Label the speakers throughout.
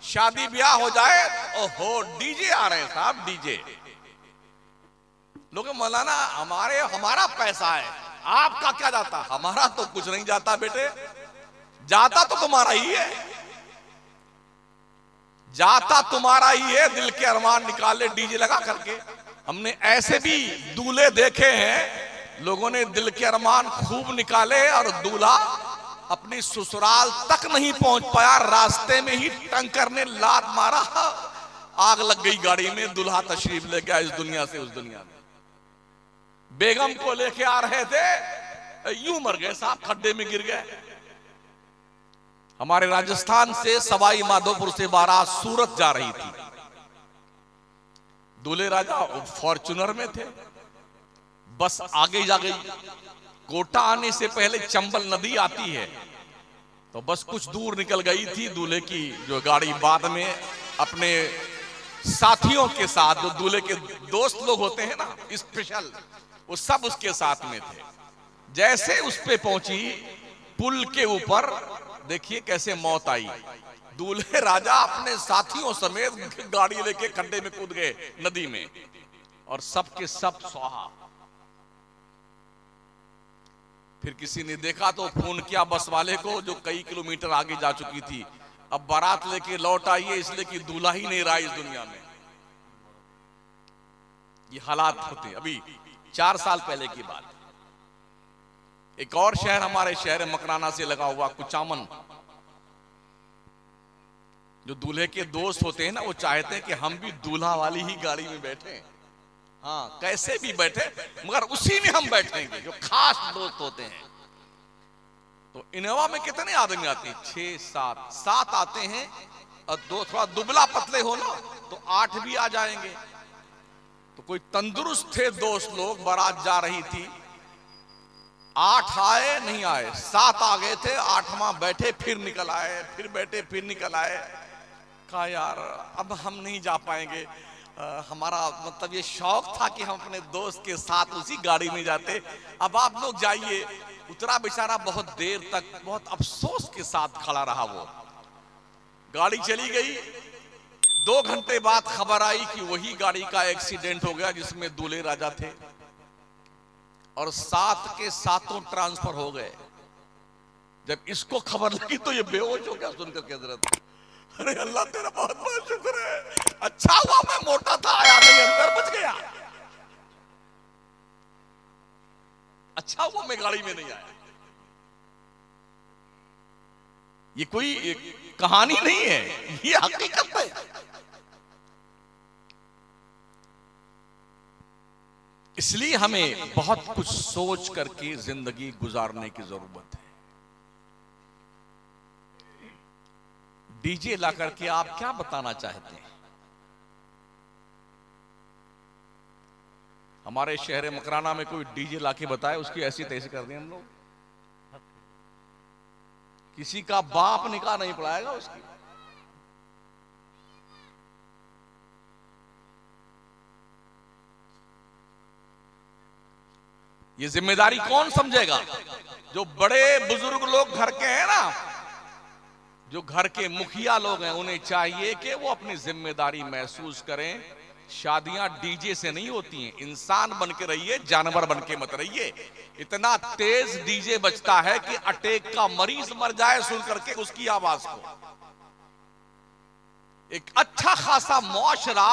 Speaker 1: शादी ब्याह हो जाए, ओहो डीजे आ रहे हैं साहब, डीजे। लोग मौलाना हमारा पैसा है, आपका क्या जाता? हमारा तो कुछ नहीं जाता बेटे, जाता तो तुम्हारा ही है, जाता तुम्हारा ही है। दिल के अरमान निकाले डीजे लगा करके। हमने ऐसे भी दूल्हे देखे हैं, लोगों ने दिल के अरमान खूब निकाले और दूल्हा अपनी ससुराल तक नहीं पहुंच पाया, रास्ते में ही टंकर ने लात मारा, आग लग गई गाड़ी में। दूल्हा तशरीफ ले गया इस दुनिया से उस दुनिया में। बेगम को लेके आ रहे थे, यूं मर गए साहब, खड्डे में गिर गए। हमारे राजस्थान से सवाई माधोपुर से बारात सूरत जा रही थी। दूल्हे राजा फॉर्च्यूनर में थे, बस आगे जा गई। कोटा आने से पहले चंबल नदी आती है, तो बस कुछ दूर निकल गई थी दूल्हे की जो गाड़ी। बाद में अपने साथियों के साथ, जो दूल्हे के दोस्त लोग होते हैं ना स्पेशल, वो सब उसके साथ में थे। जैसे उस पे पहुंची, पुल के ऊपर देखिए कैसे मौत आई। दूल्हे राजा अपने साथियों समेत गाड़ी लेके खड्डे में कूद गए नदी में, और सब के सब स्वाहा। फिर किसी ने देखा तो फोन किया बस वाले को, जो कई किलोमीटर आगे जा चुकी थी। अब बारात लेके लौट आई है, इसलिए कि दूल्हा ही नहीं रहा इस दुनिया में। ये हालात होते। अभी 4 साल पहले की बात, एक और शहर हमारे शहर मकराना से लगा हुआ कुचामन, जो दूल्हे के दोस्त होते हैं ना, वो चाहते हैं कि हम भी दूल्हा वाली ही गाड़ी में बैठे। हाँ, कैसे भी बैठे मगर उसी में हम बैठेंगे, जो खास दोस्त होते हैं। तो इनोवा में कितने आदमी आते हैं? 6-7 आते हैं, और दो थोड़ा दुबला पतले हो ना तो 8 भी आ जाएंगे। तो कोई तंदुरुस्त थे दोस्त लोग, बारात जा रही थी, 8 आए नहीं आए, 7 आ गए थे, 8वां बैठे फिर निकल आए, फिर बैठे फिर निकल आए। कहा यार अब हम नहीं जा पाएंगे, हमारा मतलब ये शौक था कि हम अपने दोस्त के साथ उसी गाड़ी में जाते, अब आप लोग जाइए। उतरा बेचारा, बहुत देर तक बहुत अफसोस के साथ खड़ा रहा। वो गाड़ी चली गई। 2 घंटे बाद खबर आई कि वही गाड़ी का एक्सीडेंट हो गया जिसमें दूल्हे राजा थे, और 7 के 7 ट्रांसफर हो गए। जब इसको खबर लगी तो ये बेहोश हो गया सुनकर के हजरत। अरे अल्लाह तेरा बहुत बहुत शुक्र है, अच्छा हुआ मैं मोटा था, आया नहीं, अंदर बच गया। अच्छा हुआ मैं गाड़ी में नहीं आया। ये कोई कहानी नहीं है, ये हकीकत है। इसलिए हमें बहुत कुछ सोच करके जिंदगी गुजारने की जरूरत है। डीजे ला करके आप क्या बताना चाहते हैं? हमारे शहर मकराना में कोई डीजे लाके बताए, उसकी ऐसी तैसी कर दें हम लोग। किसी का बाप निकाह नहीं पढ़ाएगा उसकी। ये जिम्मेदारी कौन समझेगा? जो बड़े बुजुर्ग लोग घर के हैं ना, जो घर के मुखिया लोग हैं, उन्हें चाहिए कि वो अपनी जिम्मेदारी महसूस करें। शादियां डीजे से नहीं होती हैं। इंसान बन के रहिए, जानवर बन के मत रहिए। इतना तेज डीजे बजता है कि अटैक का मरीज मर जाए सुन करके उसकी आवाज को। एक अच्छा खासा मुआशरा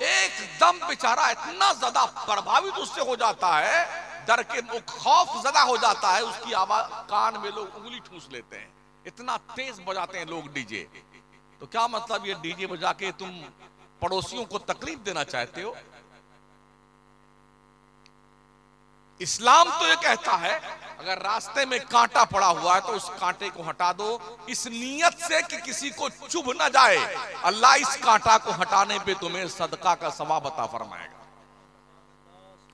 Speaker 1: एकदम बेचारा इतना ज्यादा प्रभावित उससे हो जाता है, डर के खौफ ज्यादा हो जाता है, उसकी आवाज कान में लोग उंगली ठूस लेते हैं, इतना तेज बजाते हैं लोग डीजे। तो क्या मतलब ये डीजे बजा के तुम पड़ोसियों को तकलीफ देना चाहते हो? इस्लाम तो ये कहता है अगर रास्ते में कांटा पड़ा हुआ है तो उस कांटे को हटा दो, इस नियत से कि किसी को चुभ ना जाए। अल्लाह इस कांटा को हटाने पे तुम्हें सदका का सवाब अता फरमाएगा।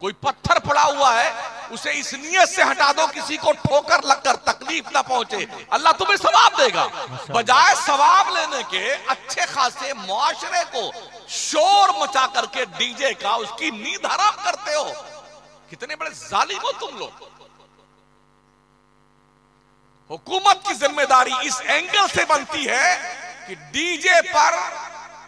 Speaker 1: कोई पत्थर पड़ा हुआ है, उसे इस नियत से हटा दो किसी को ठोकर लगकर तकलीफ ना पहुंचे, अल्लाह तुम्हें सवाब देगा। बजाय सवाब लेने के अच्छे खासे मुआशरे को शोर मचा करके डीजे का उसकी नींद हराम करते हो। कितने बड़े जालिम हो तुम लोग। हुकूमत की जिम्मेदारी इस एंगल से बनती है कि डीजे पर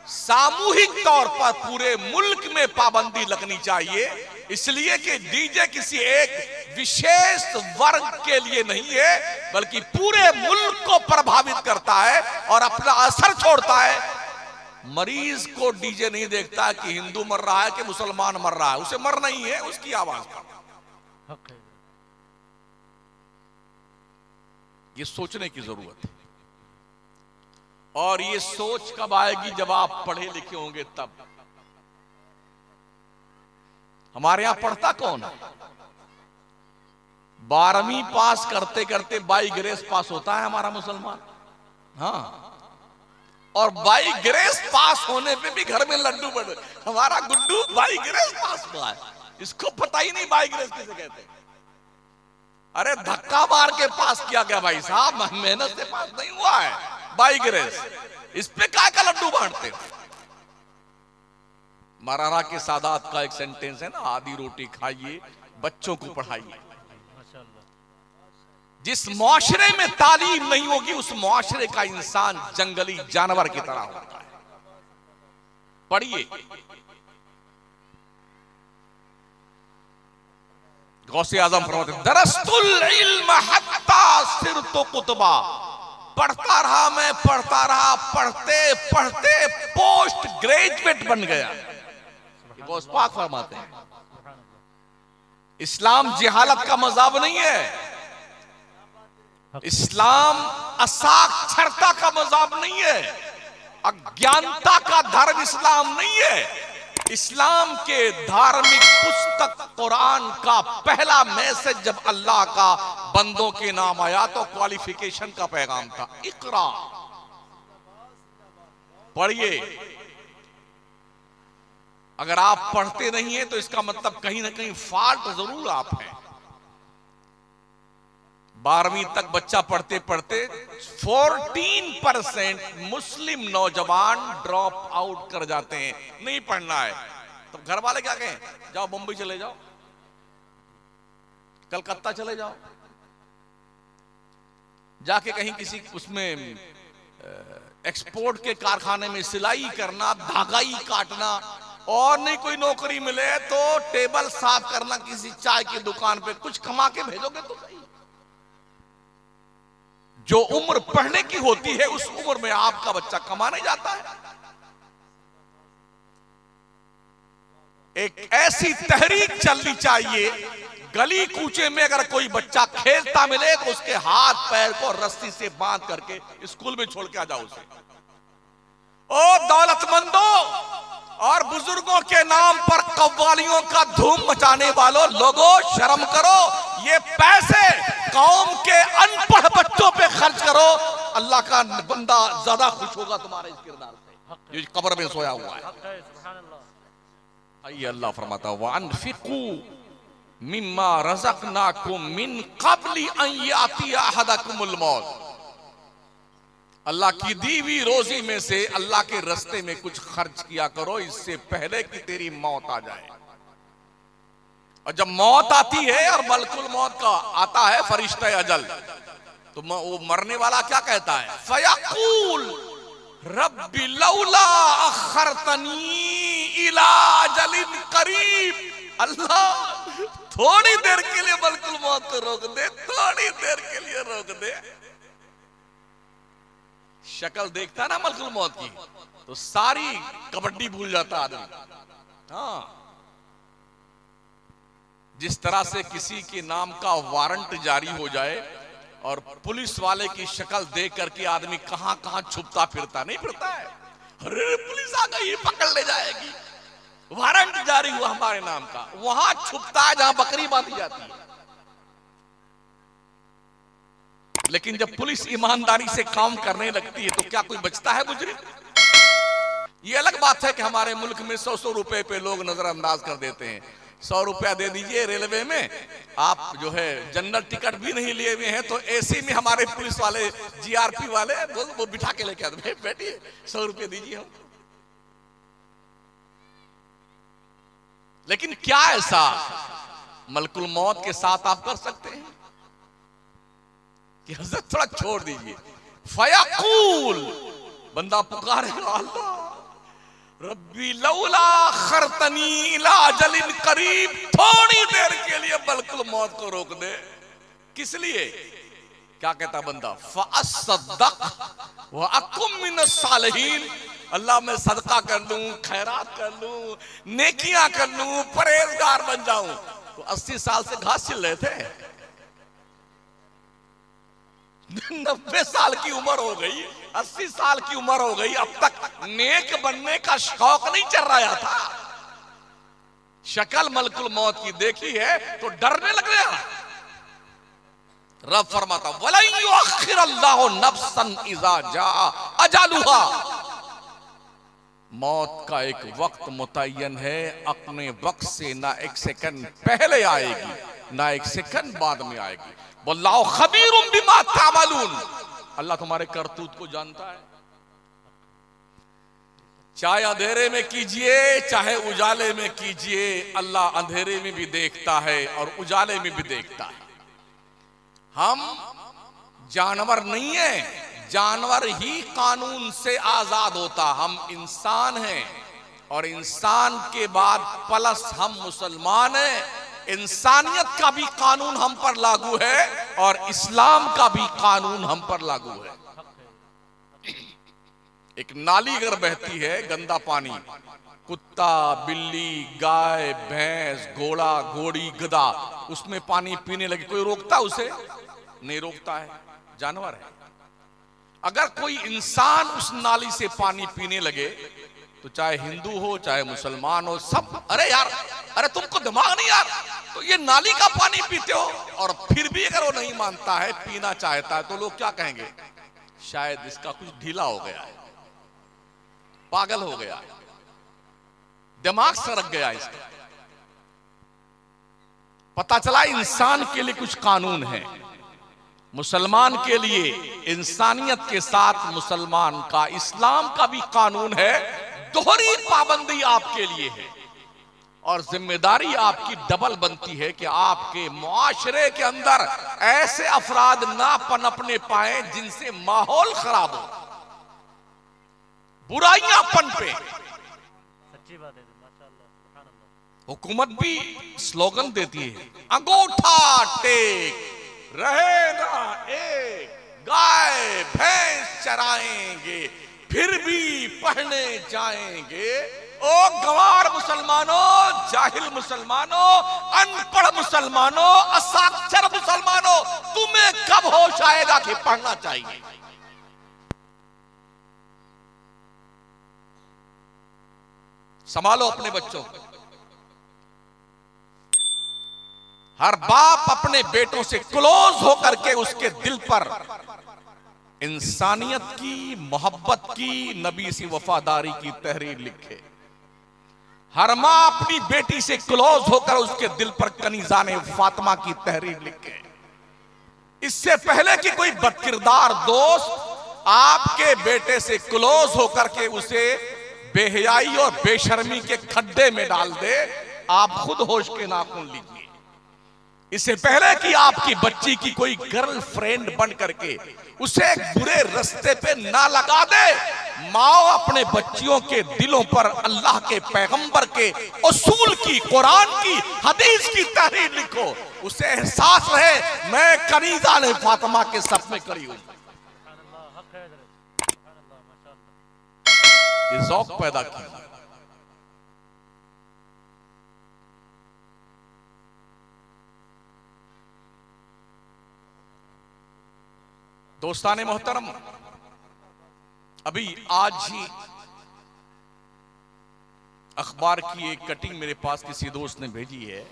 Speaker 1: सामूहिक तौर पर पूरे मुल्क में पाबंदी लगनी चाहिए, इसलिए कि डीजे किसी एक विशेष वर्ग के लिए नहीं है, बल्कि पूरे मुल्क को प्रभावित करता है और अपना असर छोड़ता है। मरीज को डीजे नहीं देखता कि हिंदू मर रहा है कि मुसलमान मर रहा है, उसे मरना ही है उसकी आवाज पर। ये सोचने की जरूरत है, और ये सोच कब आएगी? जब आप पढ़े लिखे होंगे तब। हमारे यहां पढ़ता कौन है? 12वीं पास करते करते बाई ग्रेस पास होता है हमारा मुसलमान। हाँ, और बाई ग्रेस पास होने पे भी घर में लड्डू बड़े। हमारा गुड्डू बाई ग्रेस पास हुआ है, इसको पता ही नहीं बाई ग्रेस किसे कहते। अरे धक्का मार के पास किया गया भाई साहब, मेहनत से पास नहीं हुआ है, बाई ग्रेस। इस पे काय का लड्डू बांटते हो? मरारा के सादात का एक सेंटेंस है ना, आधी रोटी खाइए बच्चों को पढ़ाइए। जिस मुआशरे में तालीम नहीं होगी उस मुआशरे का इंसान जंगली जानवर की तरह होता है। पढ़िए, गौसे आजम फरमाते दरस्तुल इल्म हत्ता सिरतु कुतबा। पढ़ता रहा मैं, पढ़ता रहा, पढ़ते पढ़ते पोस्ट ग्रेजुएट बन गया। गौस पाक फरमाते हैं इस्लाम जिहालत का मज़हब नहीं है, इस्लाम असाक्षरता का मज़हब नहीं है, अज्ञानता का धर्म इस्लाम नहीं है। इस्लाम के धार्मिक पुस्तक कुरान का पहला मैसेज जब अल्लाह का बंदों के नाम आया तो क्वालिफिकेशन का पैगाम था, इकरा, पढ़िए। अगर आप पढ़ते नहीं है तो इसका मतलब कहीं ना कहीं फॉल्ट जरूर आप हैं। 12वीं तक बच्चा पढ़ते पढ़ते 14% मुस्लिम नौजवान ड्रॉप आउट कर जाते हैं, नहीं पढ़ना है। तो घर वाले क्या कहें? जाओ मुंबई चले जाओ, कलकत्ता चले जाओ, जाके कहीं किसी उसमें एक्सपोर्ट के कारखाने में सिलाई करना, धागा ही काटना, और नहीं कोई नौकरी मिले तो टेबल साफ करना किसी चाय की दुकान पे, कुछ कमा के भेजोगे तो सही। जो उम्र पढ़ने की होती है उस उम्र में आपका बच्चा कमाने जाता है। एक ऐसी तहरीक चलनी चाहिए, गली कूचे में अगर कोई बच्चा खेलता मिले तो उसके हाथ पैर को रस्सी से बांध करके स्कूल में छोड़ के आ जाओ उसे। ओ दौलतमंदों और बुजुर्गों के नाम पर कव्वालियों का धूम मचाने वालों, लोगों शर्म करो। ये पैसे कौम के अनपढ़ बच्चों पे खर्च करो, अल्लाह का बंदा ज्यादा खुश होगा तुम्हारे इस किरदार से जो कब्र में सोया हुआ है। आइए, अल्लाह फरमाता है वअनफिकू मिम्मा रज़क़नाकुम मिन क़ब्लि अन यातिया अहदकुमुल मौत। अल्लाह की दी हुई रोजी में से अल्लाह के रास्ते में कुछ खर्च किया करो, इससे पहले कि तेरी मौत आ जाए। और जब मौत आती है और मलकुल मौत का आता है फरिश्ता अजल, तो वो मरने वाला क्या कहता है? फयक़ूल रब्बी लौला अख़रतनी इला अजलिन करीब। अल्लाह थोड़ी देर के लिए मलकुल मौत को रोक दे, थोड़ी देर के लिए रोक दे। शक्ल देखता ना मलकुल मौत की तो सारी कबड्डी भूल जाता आदमी। हाँ, जिस तरह से किसी के नाम का वारंट जारी हो जाए और पुलिस वाले की शक्ल देख करके आदमी कहां कहां छुपता फिरता नहीं फिरता है। अरे पुलिस आ गई, पकड़ ले जाएगी, वारंट जारी हुआ हमारे नाम का, वहां छुपता है जहां बकरी बांधी जाती है। लेकिन जब पुलिस ईमानदारी से काम करने लगती है तो क्या कोई बचता है मुजरिम? ये अलग बात है कि हमारे मुल्क में 100-100 रुपए पे लोग नजरअंदाज कर देते हैं। 100 रुपया दे दीजिए रेलवे में, आप जो है जनरल टिकट भी नहीं लिए हुए हैं तो एसी में हमारे पुलिस वाले जीआरपी वाले वो बिठा के लेके आते, बैठिए 100 रुपये दीजिए हम। लेकिन क्या ऐसा मलकुल मौत के साथ आप कर सकते हैं कि हज़रत थोड़ा छोड़ दीजिए? फयक़ूल बंदा पुकारेगा, अल्लाह रब्बी लौला खरतनी इला अजलिन करीब, थोड़ी देर के लिए बल्कुल मौत को रोक दे। किस लिए? क्या कहता बंदा? फ़अस्सद्दक़ व अकुम मिनस सालिहीन, अल्लाह मैं सदका कर लूं, खैरात कर लूं, नेकियां कर लूं, परहेजगार बन जाऊं। तो 80 साल से घास छिल रहे थे, 90 साल की उम्र हो गई, 80 साल की उम्र हो गई, अब तक नेक बनने का शौक नहीं चल रहा था। शक्ल मलकुल मौत की देखी है तो डरने लग गया। रब फरमाता वलन युअख्खिरल्लाहु नफ्सन इज़ा जाअ अजलुहा, मौत का एक वक्त मुतय्यन है, अपने वक्त से ना एक सेकंड पहले आएगी ना एक सेकंड बाद में आएगी। वल्लाहु खबीरुम बिमा तामलून, अल्लाह तुम्हारे करतूत को जानता है। चाहे अंधेरे में कीजिए चाहे उजाले में कीजिए, अल्लाह अंधेरे में भी देखता है और उजाले में भी देखता है। हम जानवर नहीं है, जानवर ही कानून से आजाद होता, हम इंसान हैं और इंसान के बाद प्लस हम मुसलमान हैं। इंसानियत का भी कानून हम पर लागू है और इस्लाम का भी कानून हम पर लागू है। एक नाली अगर बहती है, गंदा पानी, कुत्ता बिल्ली गाय भैंस घोड़ा घोड़ी गधा उसमें पानी पीने लगे, कोई रोकता उसे? नहीं रोकता है, जानवर है। अगर कोई इंसान उस नाली से पानी पीने लगे तो चाहे हिंदू हो चाहे मुसलमान हो, सब अरे यार, अरे तुमको दिमाग नहीं यार, तो ये नाली का पानी पीते हो। और फिर भी अगर वो नहीं मानता है, पीना चाहता है, तो लोग क्या कहेंगे? शायद इसका कुछ ढीला हो गया है, पागल हो गया है, दिमाग सरक गया इसका। पता चला इंसान के लिए कुछ कानून है, मुसलमान के लिए इंसानियत के साथ मुसलमान का इस्लाम का भी कानून है। दोहरी पाबंदी आपके लिए है और जिम्मेदारी आपकी डबल बनती है कि आपके मुआशरे के अंदर ऐसे अफराद ना पनपने पाए जिनसे माहौल खराब हो, बुराइयां पनपे।
Speaker 2: सच्ची बात है, माशाअल्लाह, सुभान अल्लाह।
Speaker 1: हुकूमत भी स्लोगन देती है, अंगूठा टेक रहे ना एक, गाय भैंस चराएंगे फिर भी पढ़ने जाएंगे। ओ गंवार मुसलमानों, जाहिल मुसलमानों, अनपढ़ मुसलमानों, असाक्षर मुसलमानों, तुम्हें कब होश आएगा कि पढ़ना चाहिए? संभालो अपने बच्चों को। हर बाप अपने बेटों से क्लोज होकर के उसके दिल पर इंसानियत की, मोहब्बत की, नबी सी वफादारी की तहरीर लिखे। हर मां अपनी बेटी से क्लोज होकर उसके दिल पर कनीज़ाने फातिमा की तहरीर लिखे। इससे पहले कि कोई बदकिरदार दोस्त आपके बेटे से क्लोज होकर के उसे बेहयाई और बेशर्मी के खड्डे में डाल दे, आप खुद होश के नाखून लीजिए। इससे पहले कि आपकी बच्ची की कोई गर्लफ्रेंड बन करके उसे एक बुरे रास्ते पे ना लगा दे, माओ अपने बच्चियों के दिलों पर अल्लाह के पैगंबर के उसूल की, कुरान की, हदीस की तहरीर लिखो। उसे एहसास रहे मैं कनीज़ा ने फातिमा के सफ में खड़ी हूं। ये ज़ौक़ पैदा किया। दोस्ताने मोहतरम, अभी आज ही अखबार की एक कटिंग मेरे पास किसी दोस्त ने भेजी है।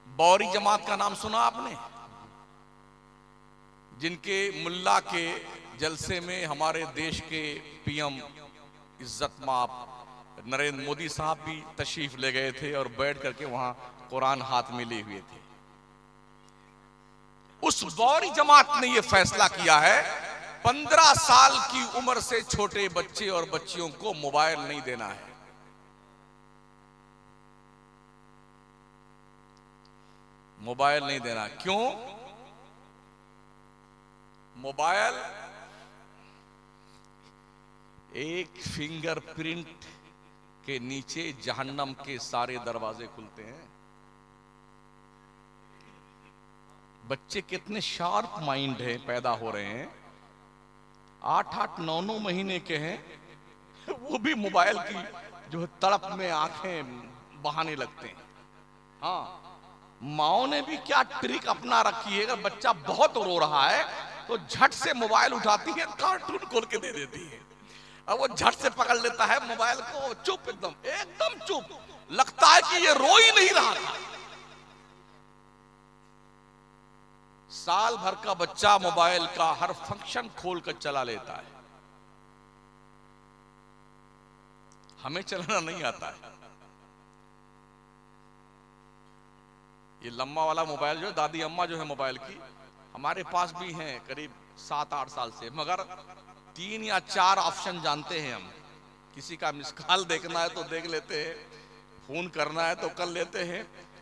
Speaker 1: बौरी जमात का नाम सुना आपने? जिनके मुल्ला के जलसे में हमारे देश के पीएम इज्जत माप नरेंद्र मोदी साहब भी तशरीफ ले गए थे और बैठ करके वहां कुरान हाथ में लिए हुए थे। उस बौरी जमात ने यह फैसला किया है 15 साल की उम्र से छोटे बच्चे और बच्चियों को मोबाइल नहीं देना है। मोबाइल नहीं देना। क्यों? मोबाइल एक फिंगरप्रिंट के नीचे जहन्नम के सारे दरवाजे खुलते हैं। बच्चे कितने शार्प माइंड है, पैदा हो रहे हैं, 8-8, 9-9 महीने के हैं, वो भी मोबाइल की जो है तड़प में आंखें बहाने लगते हैं। हाँ, माओ ने भी क्या ट्रिक अपना रखी है, अगर बच्चा बहुत रो रहा है तो झट से मोबाइल उठाती है, कार्टून खोल के दे देती है। अब वो झट से पकड़ लेता है मोबाइल को, चुप, एकदम चुप, लगता है कि ये रो ही नहीं रहा था। साल भर का बच्चा मोबाइल का हर फंक्शन खोल कर चला लेता है। हमें चलाना नहीं आता है। ये लम्बा वाला मोबाइल जो दादी अम्मा जो है मोबाइल की, हमारे पास भी हैं करीब 7-8 साल से, मगर 3 या 4 ऑप्शन जानते हैं हम। किसी का मिस कॉल देखना है तो देख लेते हैं, फोन करना है तो कर लेते हैं,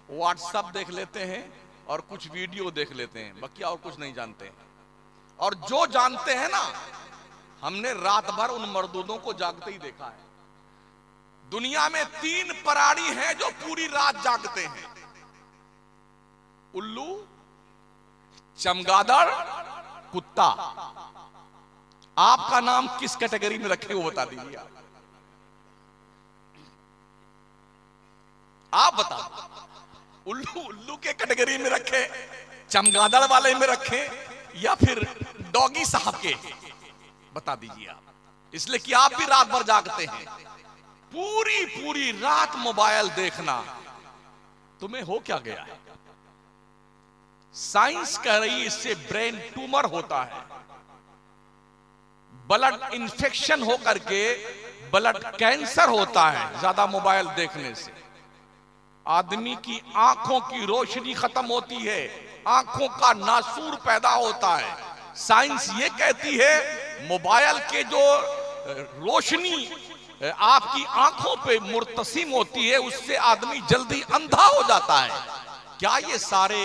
Speaker 1: व्हाट्सएप देख लेते हैं और कुछ वीडियो देख लेते हैं, बाकी और कुछ नहीं जानते हैं। और जो जानते हैं ना, हमने रात भर उन मर्दूदों को जागते ही देखा है। दुनिया में 3 प्राणी हैं जो पूरी रात जागते हैं, उल्लू, चमगादड़, कुत्ता। आपका नाम किस कैटेगरी में रखे वो बता दीजिए। आप बता, उल्लू के कैटेगरी में रखे, चमगादड़ वाले में रखे, या फिर डॉगी साहब के, बता दीजिए आप। इसलिए कि आप भी रात भर जागते हैं। पूरी रात मोबाइल देखना, तुम्हें हो क्या गया है? साइंस कह रही है इससे ब्रेन ट्यूमर होता है, ब्लड इंफेक्शन होकर के ब्लड कैंसर होता है ज्यादा मोबाइल देखने से। आदमी की आंखों की रोशनी खत्म होती है, आंखों का नासूर पैदा होता है। साइंस ये कहती है मोबाइल के जो रोशनी आपकी आंखों पे मुर्तसिम होती है, उससे आदमी जल्दी अंधा हो जाता है। क्या ये सारे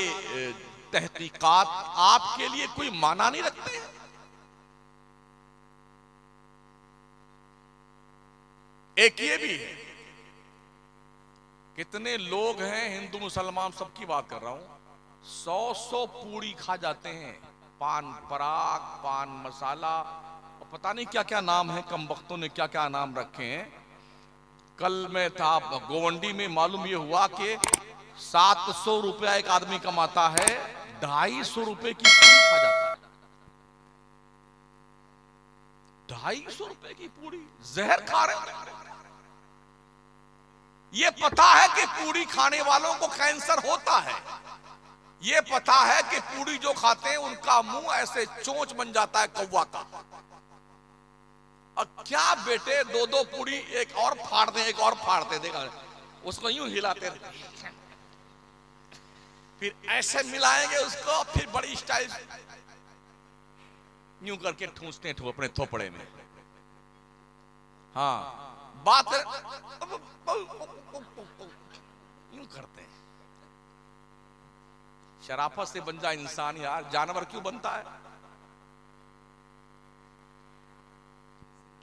Speaker 1: तहकीकात आपके लिए कोई माना नहीं रखते हैं? एक ये भी है, कितने लोग हैं हिंदू मुसलमान सबकी बात कर रहा हूं, 100 पूड़ी खा जाते हैं, पान पराग, पान मसाला, और पता नहीं क्या क्या नाम है, कम वक्तों ने क्या क्या नाम रखे हैं। कल मैं था गोवंडी में, मालूम ये हुआ कि 700 रुपया एक आदमी कमाता है, 250 रुपए की पूड़ी खा जाता है। 250 रुपए की पूड़ी, जहर खा रहे हैं। ये पता है कि पूड़ी खाने वालों को कैंसर होता है, ये पता है कि पूड़ी जो खाते हैं उनका मुंह ऐसे चोंच बन जाता है कौवा का। और क्या बेटे, 2-2 पूड़ी, एक और फाड़ दे, एक और फाड़ दे, देखा उसको यूं हिलाते रहते, फिर ऐसे मिलाएंगे उसको, फिर बड़ी स्टाइल यूं करके ठूसते ठू अपने थोपड़े में। हाँ, बात यूं करते हैं। शराफत से बन जा इंसान यार, जानवर क्यों बनता है?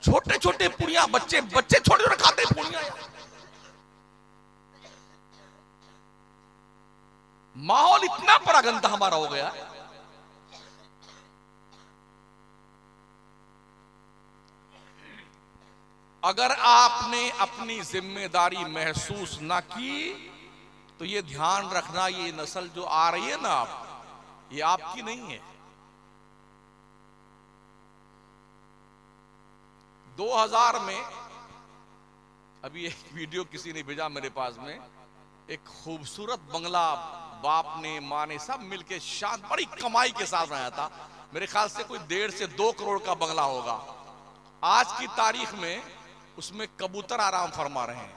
Speaker 1: छोटे छोटे पुड़िया, बच्चे छोटे छोटे खाते हैं पुड़िया। माहौल इतना बड़ा गंदा हमारा हो गया। अगर आपने अपनी जिम्मेदारी महसूस ना की तो ये ध्यान रखना, ये नस्ल जो आ रही है ना, ये आपकी नहीं है। 2000 में अभी एक वीडियो किसी ने भेजा मेरे पास में, एक खूबसूरत बंगला बाप ने माँ ने सब मिलके शान बड़ी कमाई के साथ बनाया था। मेरे ख्याल से कोई 1.5 से 2 करोड़ का बंगला होगा। आज की तारीख में उसमें कबूतर आराम फरमा रहे हैं।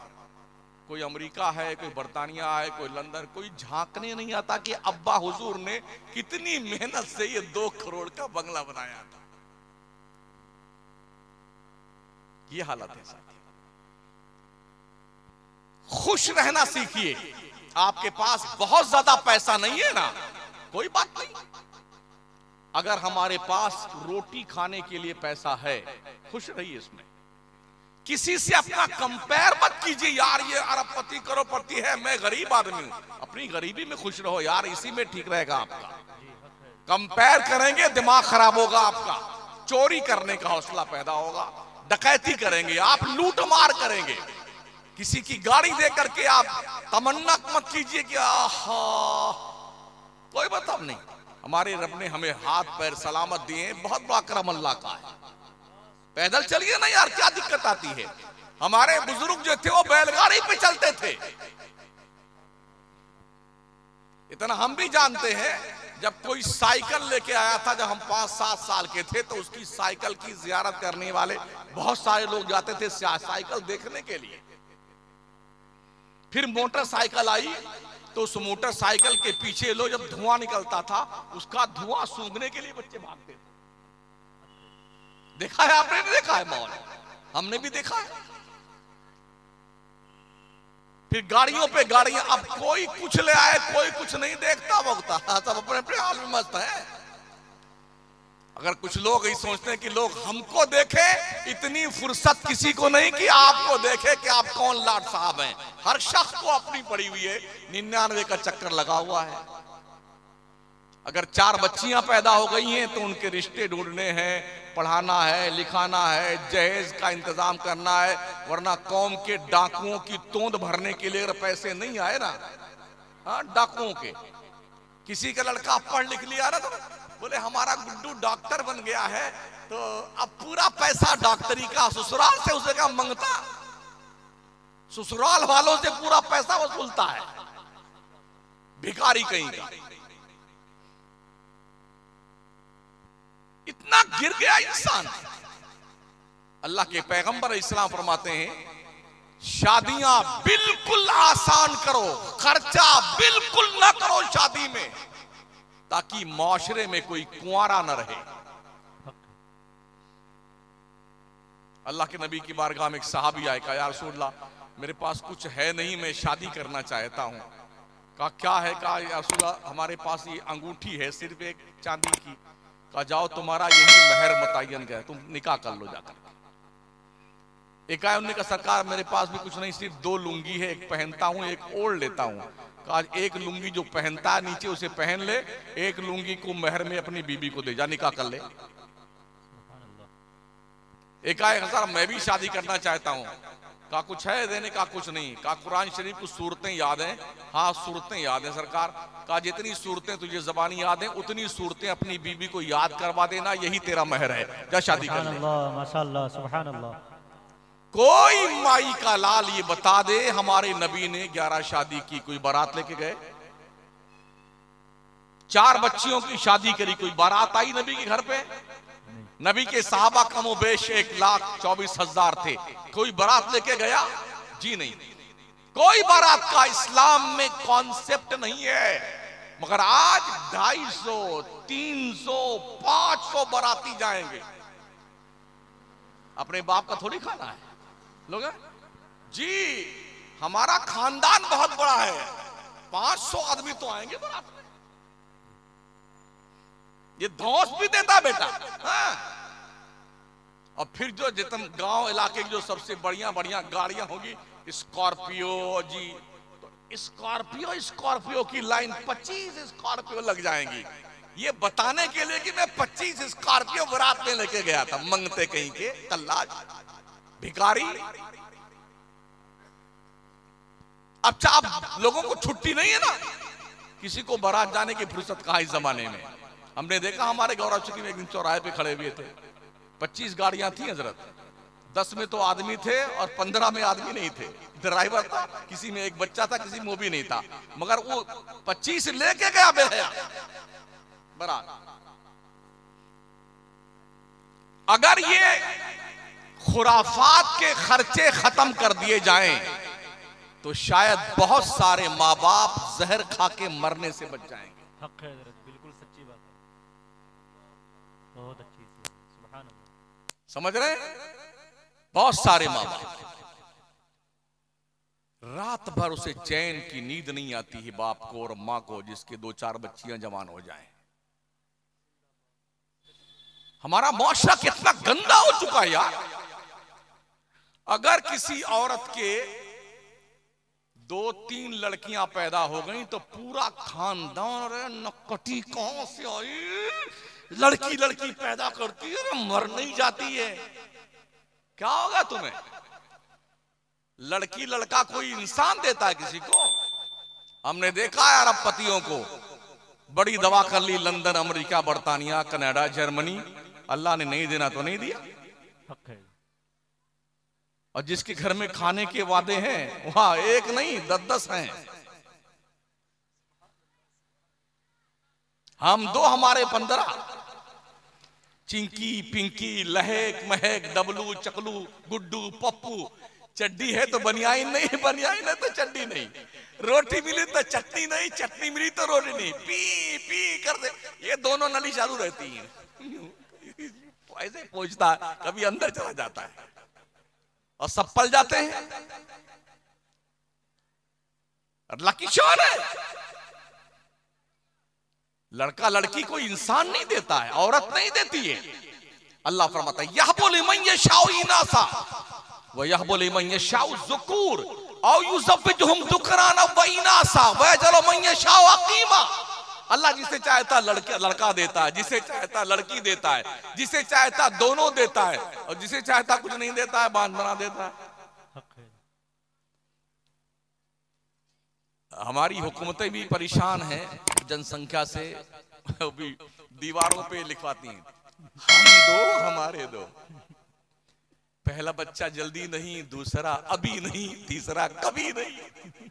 Speaker 1: कोई अमेरिका है, कोई बर्तानिया है, कोई लंदन, कोई झांकने नहीं आता कि अब्बा हुजूर ने कितनी मेहनत से ये 2 करोड़ का बंगला बनाया था। ये हालत है साथी। खुश रहना सीखिए। आपके पास बहुत ज्यादा पैसा नहीं है ना, कोई बात नहीं। अगर हमारे पास रोटी खाने के लिए पैसा है, खुश रहिए इसमें। किसी से अपना कंपेयर मत कीजिए यार, ये अरबपति करोड़पति है, मैं गरीब आदमी हूं। अपनी गरीबी में खुश रहो यार, इसी में ठीक रहेगा आपका। कंपेयर करेंगे दिमाग खराब होगा आपका, चोरी करने का हौसला पैदा होगा, डकैती करेंगे आप, लूट मार करेंगे। किसी की गाड़ी दे करके आप तमन्ना मत कीजिए कि आहा, कोई मतलब नहीं। हमारे रब ने हमें हाथ पैर सलामत दिए, बहुत बड़ा करम अल्लाह का है। पैदल चलिए ना यार, क्या दिक्कत आती है। हमारे बुजुर्ग जो थे वो बैलगाड़ी पे चलते थे। इतना हम भी जानते हैं, जब कोई साइकिल लेके आया था, जब हम 5-7 साल के थे, तो उसकी साइकिल की जियारत करने वाले बहुत सारे लोग जाते थे साइकिल देखने के लिए। फिर मोटरसाइकिल आई, तो उस मोटरसाइकिल के पीछे लो जब धुआं निकलता था, उसका धुआं सूंघने के लिए बच्चे भागते थे। देखा है आपने, नहीं देखा है मौन? हमने भी देखा है। फिर गाड़ियों पे गाड़ियां, अब कोई कुछ ले आए, कोई कुछ नहीं देखता वोगता, सब अपने अपने हाल में मस्त है। अगर कुछ लोग ये सोचते हैं कि लोग हमको देखें, इतनी फुर्सत किसी को नहीं कि आपको देखे कि आप कौन लाट साहब हैं। हर शख्स को अपनी पड़ी हुई है, 99 का चक्कर लगा हुआ है। अगर 4 बच्चियां पैदा हो गई हैं तो उनके रिश्ते ढूंढने हैं, पढ़ाना है, लिखाना है, जहेज का इंतजाम करना है, वरना कौम के डाकुओं की तोंद भरने के लिए अगर पैसे नहीं आए ना, हाँ डाकुओं के, किसी का लड़का पढ़ लिख लिया ना, तो बोले हमारा गुड्डू डॉक्टर बन गया है, तो अब पूरा पैसा डॉक्टरी का ससुराल से उसे क्या मांगता, ससुराल वालों से पूरा पैसा वसूलता है, भिखारी कहीं का। इतना गिर गया इंसान। अल्लाह के पैगंबर इस्लाम फरमाते हैं, शादियां बिल्कुल आसान करो, खर्चा बिल्कुल ना करो शादी में, ताकि माशरे में कोई कुंवारा न रहे। अल्लाह के नबी की बारगाह में एक सहाबी आए, कहा या रसूलल्लाह मेरे पास कुछ है नहीं, मैं शादी करना चाहता हूं। कहा क्या है? कहा या रसूलल्लाह हमारे पास ये अंगूठी है सिर्फ एक चांदी की। कहा जाओ तुम्हारा यही महर मुतय्यन है, तुम निकाह कर लो जाकर। एक आया, उन्होंने कहा सरकार मेरे पास भी कुछ नहीं, सिर्फ 2 लुंगी है, एक पहनता हूं एक ओढ़ लेता हूं। कहा एक लुंगी जो पहनता है नीचे उसे पहन ले, एक लुंगी को महर में अपनी बीबी को दे, जा निकाह कर ले। एक आया सर मैं भी शादी करना चाहता हूं। कहा कुछ है देने? का कुछ नहीं। कहा कुरान शरीफ कुछ सूरतें याद हैं? हाँ सूरतें याद हैं सरकार। कहा जितनी सूरतें तुझे जबानी याद हैं उतनी सूरतें अपनी बीबी को याद करवा देना, यही तेरा महर है, जा शादी कर ले।
Speaker 2: माशाअल्लाह सुभान अल्लाह।
Speaker 1: कोई माई का लाल ये बता दे हमारे नबी ने 11 शादी की, कोई बारात लेके गए? 4 बच्चियों की शादी करी, कोई बारात आई नबी के घर पे? नबी के साहबा कमोबेश 1,24,000 थे, कोई बारात लेके गया? जी नहीं। कोई बारात का इस्लाम में कॉन्सेप्ट नहीं है। मगर आज 250, 300, 500 बाराती जाएंगे। अपने बाप का थोड़ी खाना है लोग जी, हमारा खानदान बहुत बड़ा है, 500 आदमी तो आएंगे बारात में। ये धौंस भी देता बेटा। हाँ। और फिर जो जितने गांव इलाके की जो सबसे बढ़िया बढ़िया गाड़ियां होगी, स्कॉर्पियो जी, तो स्कॉर्पियो की लाइन 25 स्कॉर्पियो लग जाएंगी, ये बताने के लिए कि मैं 25 स्कॉर्पियो बारात में लेके गया था। मंगते कहीं के कल्लाज भिखारी। अब लोगों को छुट्टी नहीं है ना, किसी को बारात जाने की फुर्सत कहां इस जमाने में। हमने देखा हमारे गौरव चुकी में एक दिन चौराहे पे खड़े हुए थे, 25 गाड़ियां थी हजरत, 10 में तो आदमी थे और 15 में आदमी नहीं थे। ड्राइवर था, किसी में एक बच्चा था, किसी में वो भी नहीं था, मगर वो 25 लेके गया बेहया बारात। अगर ये खुराफात के खर्चे खत्म कर दिए जाएं तो शायद बहुत सारे माँ बाप जहर खा के मरने से बच जाएंगे।
Speaker 2: हक है हजरत, बिल्कुल सच्ची बात है, बहुत अच्छी चीज, सुभान अल्लाह।
Speaker 1: समझ रहे हैं? बहुत सारे माँ बाप रात भर उसे चैन की नींद नहीं आती है बाप को और माँ को, जिसके 2-4 बच्चियां जवान हो जाएं। हमारा मुआशरा कितना गंदा हो चुका है यार। अगर किसी औरत के 2-3 लड़कियां पैदा हो गई तो पूरा खानदान, अरे नकटी कहां से आई, लड़की लड़की पैदा करती है, मर नहीं जाती है, क्या होगा तुम्हें? लड़की लड़का कोई इंसान देता है किसी को? हमने देखा है अरबपतियों को, बड़ी दवा कर ली, लंदन, अमेरिका, बर्तानिया, कनाडा, जर्मनी, अल्लाह ने नहीं देना तो नहीं दिया।
Speaker 2: हक है।
Speaker 1: और जिसके घर में खाने के वादे हैं वहां एक नहीं 10-10 हैं। हम दो, हमारे 15। चिंकी, पिंकी, लहेक, महक, डबलू, चकलू, गुड्डू, पप्पू। चड्डी है तो बनियाइन नहीं, बनियाइन है तो चड्डी नहीं, रोटी मिली तो चटनी नहीं, चटनी मिली तो रोटी नहीं, पी पी कर दे, ये दोनों नली चालू रहती हैं। ऐसे पहुंचता है, कभी अंदर चला जाता है और सब पल जाते हैं। अल्लाह की शान है। लड़का लड़की को इंसान नहीं देता है, औरत नहीं देती है। अल्लाह फरमाता है यह बोले मैं ये शाओ इनासा व यह बोले मैं ये शाओ ज़ुकूर औ युज़व्विजुहुम ज़ुकराना व इनासा व यजअलु मैं ये शाओ अकीमा। अल्लाह जिसे चाहता लड़का देता है, जिसे चाहता लड़की देता है, जिसे चाहता दोनों देता है, और जिसे चाहता कुछ नहीं देता है, बांध बना देता है।
Speaker 2: हक है।
Speaker 1: हमारी हुकूमतें भी परेशान हैं जनसंख्या से, भी दीवारों पे लिखवाती हैं हम दो हमारे दो। पहला बच्चा जल्दी नहीं, दूसरा अभी नहीं, तीसरा कभी नहीं।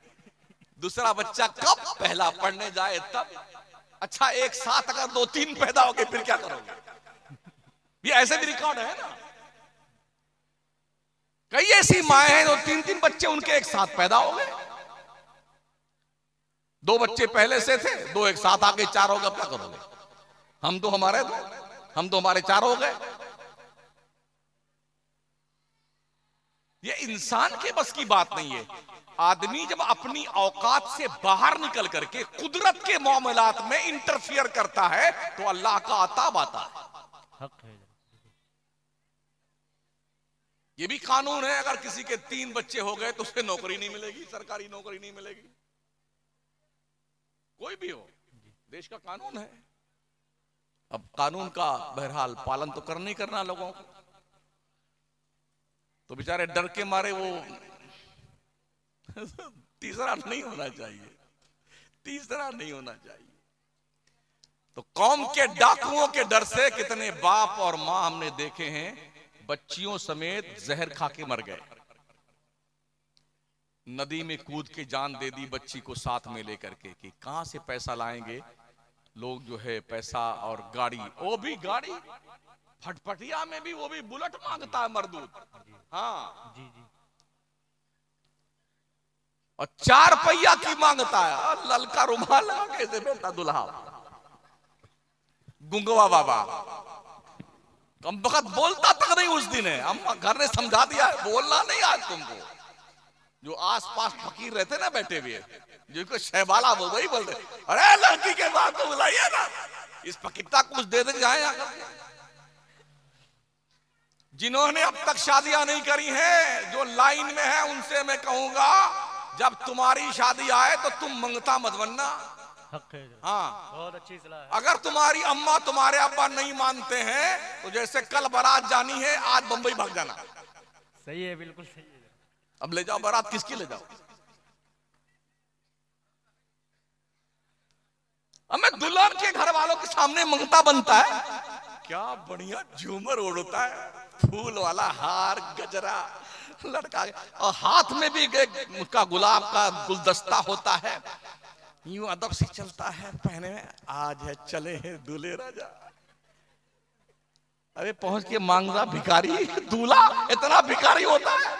Speaker 1: दूसरा बच्चा कब? पहला पढ़ने जाए तब। अच्छा, एक साथ अगर 2-3 पैदा हो गए फिर क्या करोगे? ये ऐसे भी रिकॉर्ड है ना, कई ऐसी माएं हैं जो 3-3 बच्चे उनके एक साथ पैदा हो गए। 2 बच्चे पहले से थे, 2 एक साथ आके 4 हो गए, क्या करोगे? हम तो हमारे 2, हम तो हमारे 4 हो गए। ये इंसान के बस की बात नहीं है। आदमी जब अपनी औकात से बाहर निकल करके कुदरत के मामलात में इंटरफियर करता है तो अल्लाह का अताब आता है।
Speaker 2: हक है।
Speaker 1: ये भी कानून है, अगर किसी के 3 बच्चे हो गए तो उसे नौकरी नहीं मिलेगी, सरकारी नौकरी नहीं मिलेगी, कोई भी हो, देश का कानून है। अब कानून का बहरहाल पालन तो करना ही करना लोगों को, तो बेचारे डर के मारे वो तीसरा नहीं होना चाहिए, तीसरा नहीं होना चाहिए। तो कौम के डाकुओं के डर से कितने बाप और मां हमने देखे हैं बच्चियों समेत जहर खा के मर गए। नदी में कूद के जान दे दी बच्ची को साथ में लेकर के, कि कहां से पैसा लाएंगे लोग, जो है पैसा और गाड़ी, वो भी गाड़ी फटफटिया में भी, वो भी बुलेट मांगता है मर्दूद। हाँ
Speaker 2: जी जी।
Speaker 1: और 4 पहिया की मांगता है, और ललका रुमाल लगा कैसे बैठा दुल्हा, गुंगवा बाबा कम वक्त बोलता तक नहीं उस दिन है। अम्मा घर ने समझा दिया है, बोलना नहीं आज तुमको। जो आसपास फकीर रहते ना बैठे हुए, जिनको शहबाला बोल रही, बोलते अरे लड़की के बाद तो बुलाइए ना, इस फकीरता कुछ दे दे जाए आकर। जिन्होंने अब तक शादियां नहीं करी हैं, जो लाइन में है, उनसे मैं कहूंगा जब तुम्हारी शादी आए तो तुम मंगता मत बनना।
Speaker 2: हक है।
Speaker 1: हाँ,
Speaker 2: बहुत अच्छी सलाह है।
Speaker 1: अगर तुम्हारी अम्मा तुम्हारे अब्बा नहीं मानते हैं तो जैसे कल बारात जानी है, आज बंबई भाग जाना।
Speaker 2: सही है, बिल्कुल सही है।
Speaker 1: अब ले जाओ बारात, किसकी ले जाओ? अब मैं दुल्हन के घर वालों के सामने मंगता बनता है, क्या बढ़िया झूमर ओढ़ता है, फूल वाला हार, गजरा, लड़का, और हाथ में भी उसका गुलाब का गुलदस्ता होता है, यूं अदब से चलता है, पहने में आज है चले हैं दूल्हे राजा। अरे पहुंच के मांगता भिखारी, दूल्हा इतना भिखारी होता है।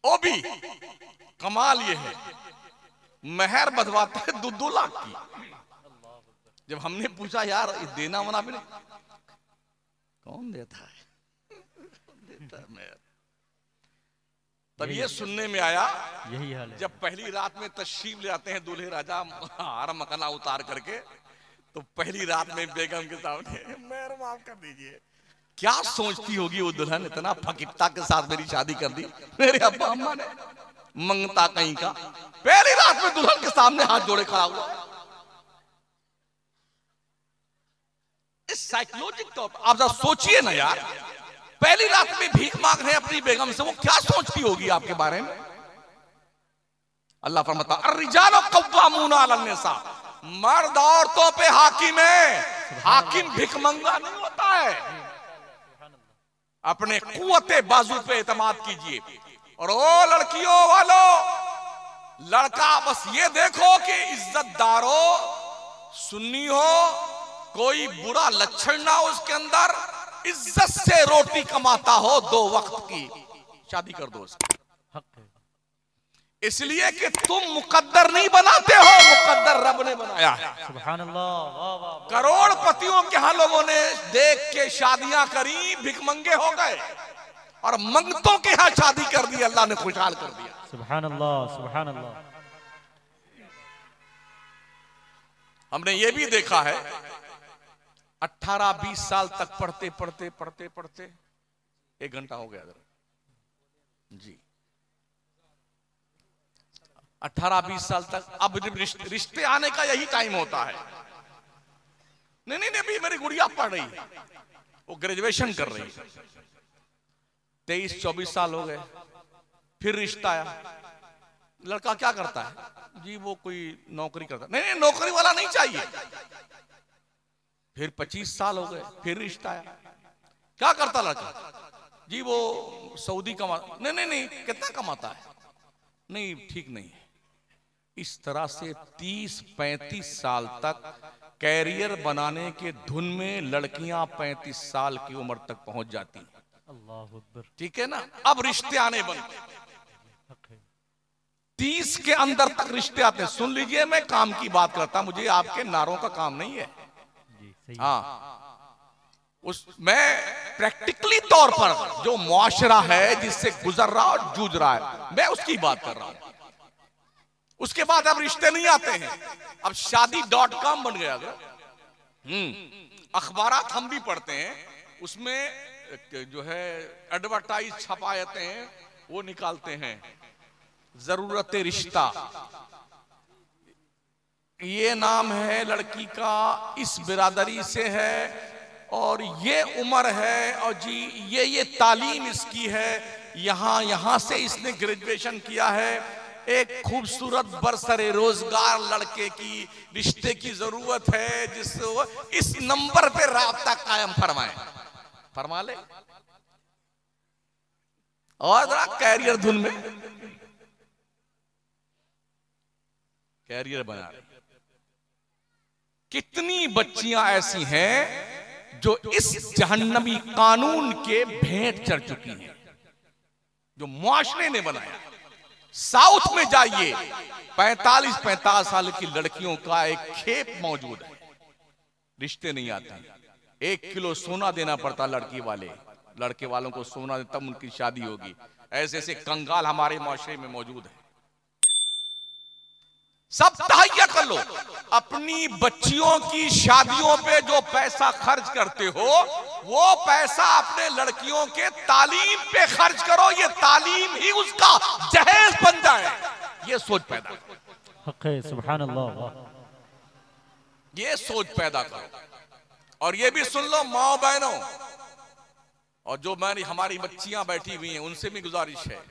Speaker 1: ओ भी कमाल ये है, मेहर बधवाते हैं 2-2 लाख की। जब हमने पूछा यार देना वना भी नहीं, कौन देता है, देता है मेहर। तब ये सुनने में आया,
Speaker 2: यही हाल है।
Speaker 1: जब पहली रात में तशरीफ ले आते हैं दूल्हे राजा हार मकाना उतार करके, तो पहली रात में बेगम के सामने मेहर माफ कर दीजिए, क्या सोचती होगी वो दुल्हन, इतना फकीरता के साथ मेरी शादी कर दी मेरे अब्बा अम्मा ने, मंगता कहीं का, पहली रात में दुल्हन के सामने हाथ जोड़े खड़ा हुआ। इस साइकोलॉजिक तौर पर आप जरा सोचिए ना यार, पहली रात में भीख मांग रहे हैं अपनी बेगम से, वो क्या सोचती होगी आपके बारे में। अल्लाह फरमाता अर्रिजालु कव्वामूना अलन निसा, मर्द औरतों पे हाकिम है। हाकिम भिखमंगा नहीं होता है। अपने कुव्वते बाजू पे एतमाद कीजिए। और ओ लड़कियों वालों, लड़का बस ये देखो कि इज्जतदार हो, सुन्नी हो, कोई बुरा लक्षण ना हो उसके अंदर, इज्जत से रोटी कमाता हो, 2 वक्त की, शादी कर दो उसकी। इसलिए कि तुम मुकद्दर नहीं बनाते हो, मुकद्दर रब ने बनाया है।
Speaker 2: सुभान अल्लाह, वाह वाह।
Speaker 1: करोड़पतियों के यहां लोगों ने देख के शादियां करी, भिखमंगे हो गए, और मंगतों के यहां शादी कर दी, अल्लाह ने खुशहाल कर दिया।
Speaker 2: सुभान अल्लाह, सुभान अल्लाह।
Speaker 1: हमने ये भी देखा है 18-20 साल तक पढ़ते पढ़ते पढ़ते पढ़ते 1 घंटा हो गया जी, 18-20 साल तक, अब रिश्ते आने का यही टाइम होता है। नहीं, अभी मेरी गुड़िया पढ़ रही है, वो ग्रेजुएशन कर रही है, 23-24 साल हो गए, फिर रिश्ता आया। लड़का क्या करता है जी, वो कोई नौकरी करता है। नहीं, नौकरी वाला नहीं चाहिए। फिर 25 साल हो गए, फिर रिश्ता आया। क्या करता लड़का जी, वो सऊदी कमा। नहीं, कितना कमाता है, नहीं ठीक नहीं है। इस तरह से 30-35 साल तक कैरियर बनाने के धुन में लड़कियां 35 साल की उम्र तक पहुंच जाती हैं।
Speaker 2: अल्लाह अकबर।
Speaker 1: ठीक है ना। अब रिश्ते आने बनते, 30 के अंदर तक रिश्ते आते हैं। सुन लीजिए, मैं काम की बात करता, मुझे आपके नारों का काम नहीं है
Speaker 2: जी, सही।
Speaker 1: हाँ, मैं प्रैक्टिकली तौर पर जो मुआशरा है जिससे गुजर रहा और जूझ रहा है, मैं उसकी बात कर रहा हूं। उसके बाद अब रिश्ते नहीं आते हैं, अब शादी.com बन गया। अखबारात हम भी पढ़ते हैं, उसमें जो है एडवर्टाइज छपा जाते हैं, वो निकालते हैं, जरूरत रिश्ता, ये नाम है लड़की का, इस बिरादरी से है, और ये उम्र है, और जी ये तालीम इसकी है, यहां से इसने ग्रेजुएशन किया है, एक खूबसूरत बरसरे रोजगार लड़के की रिश्ते की जरूरत है, जिससे इस नंबर पे राब्ता कायम फरमा ले, और जरा कैरियर धुन में कैरियर बना रहे। कितनी बच्चियां ऐसी हैं जो इस जहन्नमी कानून के भेंट चढ़ चुकी हैं, जो मुआशरे ने बनाया। साउथ में जाइए, 45-50 साल की लड़कियों का एक खेप मौजूद है, रिश्ते नहीं आते। 1 किलो सोना देना पड़ता लड़के वालों को सोना, तब उनकी शादी होगी। ऐसे ऐसे कंगाल हमारे माशरे में मौजूद है। सब तहैया कर लो, अपनी बच्चियों की शादियों पे जो पैसा खर्च करते हो, वो पैसा अपने लड़कियों के तालीम पे खर्च करो, ये तालीम ही उसका जहेज बन जाए, ये सोच पैदा करो।
Speaker 2: हक है, सुभान अल्लाह।
Speaker 1: ये सोच पैदा करो। और ये भी सुन लो माओ बहनों, और जो हमारी बच्चियां बैठी हुई हैं, उनसे भी गुजारिश है,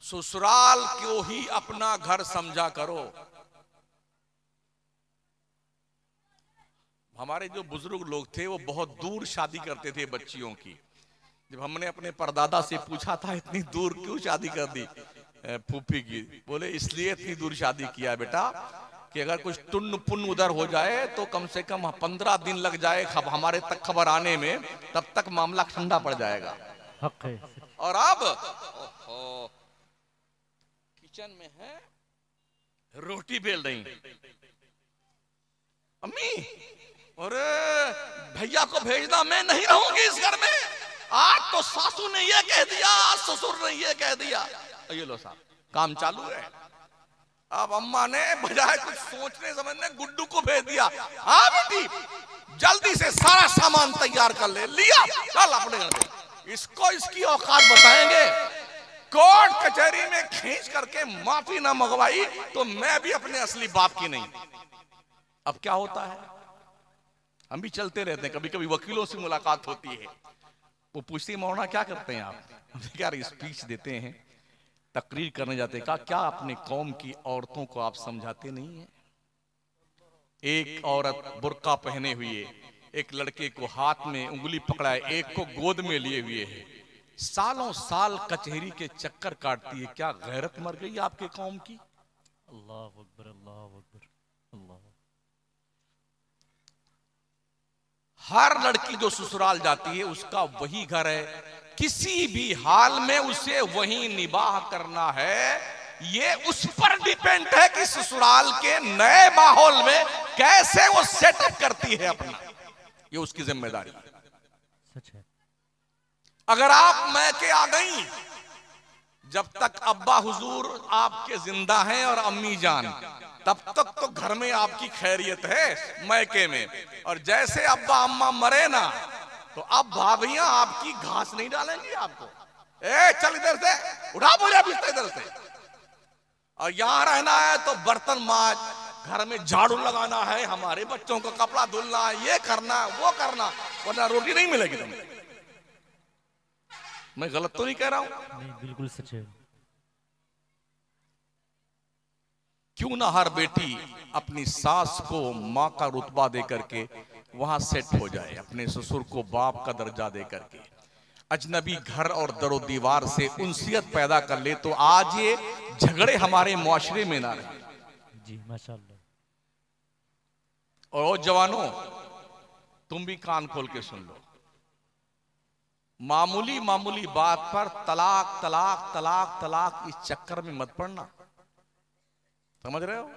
Speaker 1: ससुराल को ही अपना घर समझा करो। हमारे जो बुजुर्ग लोग थे वो बहुत दूर शादी करते थे बच्चियों की। जब हमने अपने परदादा से पूछा था इतनी दूर क्यों शादी कर दी फूफी की, बोले इसलिए इतनी दूर शादी किया बेटा कि अगर कुछ टुन्न पुन्न उधर हो जाए तो कम से कम 15 दिन लग जाए हमारे तक खबर आने में, तब तक मामला ठंडा पड़ जाएगा।
Speaker 2: हक है।
Speaker 1: और अब किचन में है, रोटी बेल रही, अम्मी अरे भैया को भेजना, मैं नहीं रहूंगी इस घर में, आज तो सासू ने ये कह दिया, आज ससुर ने ये कह दिया। ये लो साहब, काम चालू है। अब अम्मा ने बजाय कुछ सोचने समझने गुड्डू को भेज दिया, हाँ बेटी जल्दी से सारा सामान तैयार कर ले, लिया चल अपने घर पे। इसको इसकी औकात बताएंगे। कोर्ट कचहरी में खींच करके माफी ना मंगवाई तो मैं भी अपने असली बाप की नहीं। अब क्या होता है, हम भी चलते रहते हैं, कभी कभी वकीलों से मुलाकात होती है, वो पूछती है मौलाना क्या करते हैं आप? हमने क्या स्पीच देते हैं, तकरीर करने जाते हैं। कहा क्या अपने कौम की औरतों को आप समझाते नहीं हैं? एक औरत बुर्का पहने हुए एक लड़के को हाथ में उंगली पकड़ाए, एक को गोद में लिए हुए है, सालों साल कचहरी के चक्कर काटती है। क्या गैरत मर गई आपके कौम की?
Speaker 2: अल्लाह अकबर, अल्लाह अकबर, अल्लाह।
Speaker 1: हर लड़की जो ससुराल जाती है उसका वही घर है, किसी भी हाल में उसे वही निबाह करना है। ये उस पर डिपेंड है कि ससुराल के नए माहौल में कैसे वो सेटअप करती है अपना, ये उसकी जिम्मेदारी है।
Speaker 2: सच है।
Speaker 1: अगर आप मैके आ गई, जब तक अब्बा हुजूर आपके जिंदा हैं और अम्मी जान, तब तक तो घर में आपकी खैरियत है मैके में। और जैसे अब्बा अम्मा मरे ना, तो अब भाभियां आपकी घास नहीं डालेंगी आपको, ए चल इधर से उठा बोलिया बिस्तर इधर से। और यहां रहना है तो बर्तन माज, घर में झाड़ू लगाना है, हमारे बच्चों का कपड़ा धुलना है, ये करना वो करना, वरना रोटी नहीं मिलेगी तुम्हें। मैं गलत तो नहीं कह रहा हूं?
Speaker 2: नहीं, बिल्कुल सच है।
Speaker 1: क्यों ना हर बेटी अपनी सास को माँ का रुतबा दे करके वहां सेट हो जाए, अपने ससुर को बाप का दर्जा दे करके, अजनबी घर और दरो दीवार से उनसियत पैदा कर ले, तो आज ये झगड़े हमारे मुआशरे में ना रहे।
Speaker 2: जी माशाअल्लाह।
Speaker 1: और जवानों तुम भी कान खोल के सुन लो, मामूली मामूली बात पर तलाक तलाक तलाक तलाक इस चक्कर में मत पड़ना। समझ रहे हो?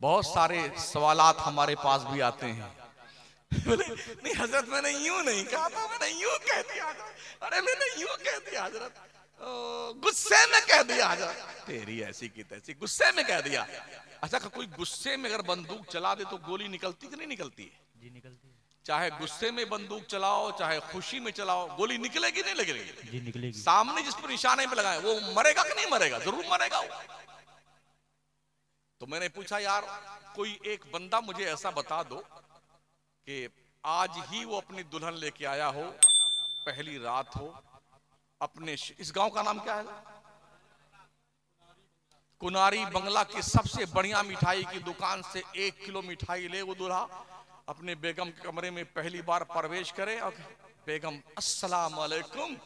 Speaker 1: बहुत सारे सवालात हमारे पास भी आते हैं, बोले नहीं हजरत मैंने यूं नहीं कहा था, मैंने यूं कह दिया। अरे मैंने यूं कह दिया हजरत, गुस्से में कह दिया हजरत, तेरी ऐसी की तैसी, गुस्से में कह दिया। अच्छा कोई गुस्से में अगर बंदूक चला दे तो गोली निकलती कि नहीं निकलती है?
Speaker 2: जी निकलती है।
Speaker 1: चाहे गुस्से में बंदूक चलाओ चाहे खुशी में चलाओ, गोली निकलेगी नहीं लगेगी?
Speaker 2: जी निकलेगी।
Speaker 1: सामने जिस पर निशाने पे लगाए वो मरेगा कि नहीं मरेगा? जरूर मरेगा वो। तो मैंने पूछा यार कोई एक बंदा मुझे ऐसा बता दो कि आज ही वो अपनी दुल्हन लेके आया हो, पहली रात हो, अपने इस गांव का नाम क्या है? कुनारी बंगला की सबसे बढ़िया मिठाई की दुकान से 1 किलो मिठाई ले वो दूल्हा, अपने बेगम के कमरे में पहली बार प्रवेश करे और बेगम अस्सलाम वालेकुम,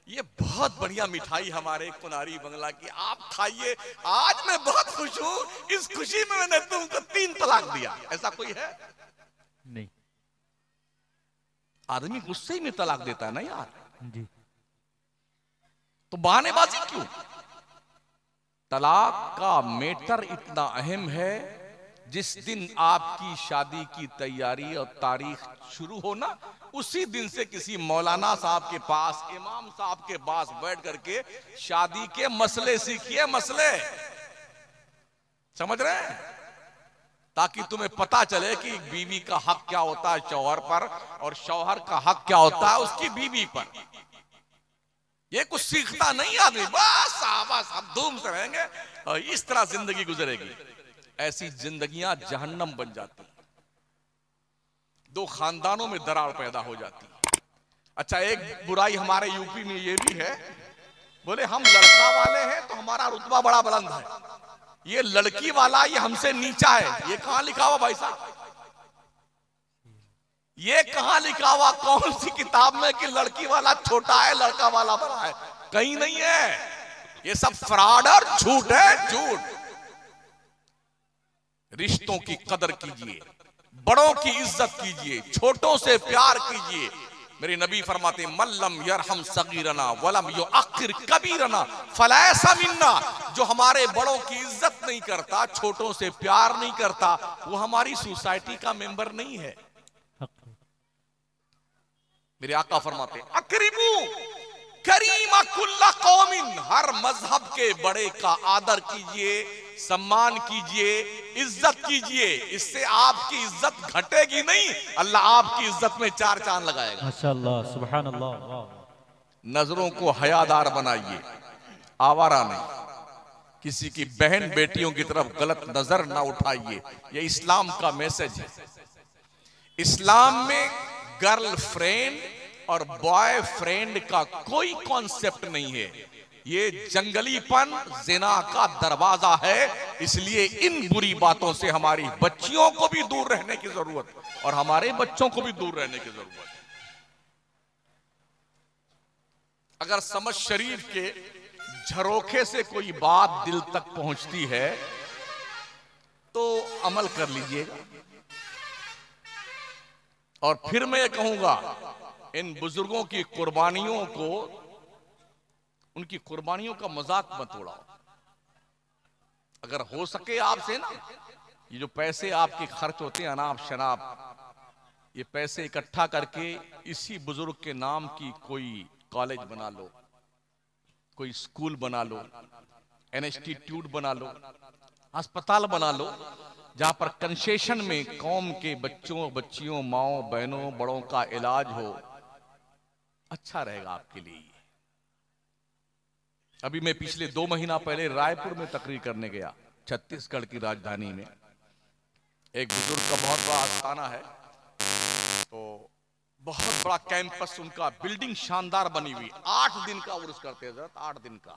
Speaker 1: ये बहुत बढ़िया मिठाई हमारे कुनारी बंगला की, आप खाइए, आज मैं बहुत खुश हूं, इस खुशी में मैंने तुमको 3 तलाक दिया। ऐसा कोई है?
Speaker 2: नहीं।
Speaker 1: आदमी गुस्से में तलाक देता है ना यार।
Speaker 2: जी।
Speaker 1: तो बहानेबाजी क्यों? तलाक का मैटर इतना अहम है, जिस दिन आपकी शादी की तैयारी और तारीख शुरू हो ना, उसी दिन से किसी मौलाना साहब के पास, इमाम साहब के पास बैठ करके शादी के मसले सीखिए, मसले समझ रहे हैं, ताकि तुम्हें पता चले कि बीवी का हक क्या होता है शौहर पर और शौहर का हक क्या होता है उसकी बीवी पर। ये कुछ सीखता नहीं आदमी, बस हम धूम से रहेंगे और इस तरह जिंदगी गुजरेगी। ऐसी जिंदगियां जहन्नम बन जाती, 2 खानदानों में दरार पैदा हो जाती। अच्छा एक बुराई हमारे यूपी में ये भी है, बोले हम लड़का वाले हैं तो हमारा रुतबा बड़ा बुलंद है, ये लड़की वाला ये हमसे नीचा है। ये कहां लिखा हुआ भाई साहब? ये कहां लिखा हुआ कौन सी किताब में कि लड़की वाला छोटा है लड़का वाला बड़ा है? कहीं नहीं है। ये सब फ्रॉड और झूठ है, झूठ। रिश्तों की कदर कीजिए, बड़ों की इज्जत कीजिए, छोटों से प्यार कीजिए। मेरे नबी फरमाते मल्लम यरहम सगीरना वलम युअक्किर कबीरना फलैसा मिन्ना, जो हमारे बड़ों की इज्जत नहीं करता, छोटों से प्यार नहीं करता, वो हमारी सोसाइटी का मेंबर नहीं है। मेरे आका फरमाते अकरिबू करीमा कुल्ला कौमिन, हर मजहब के बड़े का आदर कीजिए, सम्मान कीजिए, इज्जत कीजिए। इससे आपकी इज्जत घटेगी नहीं, अल्लाह आपकी इज्जत में चार चांद लगाएगा।
Speaker 2: माशाअल्लाह, सुभान अल्लाह, वाह।
Speaker 1: नजरों को हयादार बनाइए, आवारा नहीं। किसी की बहन बेटियों की तरफ गलत नजर ना उठाइए, ये इस्लाम का मैसेज है। इस्लाम में गर्लफ्रेंड और बॉयफ्रेंड का कोई कॉन्सेप्ट नहीं है। ये जंगलीपन जिना का दरवाजा है। इसलिए इन बुरी बातों से हमारी बच्चियों को भी दूर रहने की जरूरत है और हमारे बच्चों को भी दूर रहने की जरूरत है। अगर समझ शरीफ के झरोखे से कोई बात दिल तक पहुंचती है तो अमल कर लीजिएगा। और फिर मैं कहूंगा, इन बुजुर्गों की कुर्बानियों को, उनकी कुर्बानियों का मजाक मत उड़ाओ। अगर हो सके आपसे ना, ये जो पैसे आपके खर्च होते हैं अनाप शनाप, ये पैसे इकट्ठा करके इसी बुजुर्ग के नाम की कोई कॉलेज बना लो, कोई स्कूल बना लो, इंस्टीट्यूट बना लो, अस्पताल बना लो, जहां पर कंसेशन में कौम के बच्चों बच्चियों माओ बहनों बड़ों का इलाज हो। अच्छा रहेगा आपके लिए। अभी मैं पिछले 2 महीना पहले रायपुर में तकरीर करने गया, छत्तीसगढ़ की राजधानी में। एक बुजुर्ग का बहुत बड़ा आस्थाना है, तो बहुत बड़ा कैंपस उनका, बिल्डिंग शानदार बनी हुई। 8 दिन का उर्स करते हैं हजरत, 8 दिन का।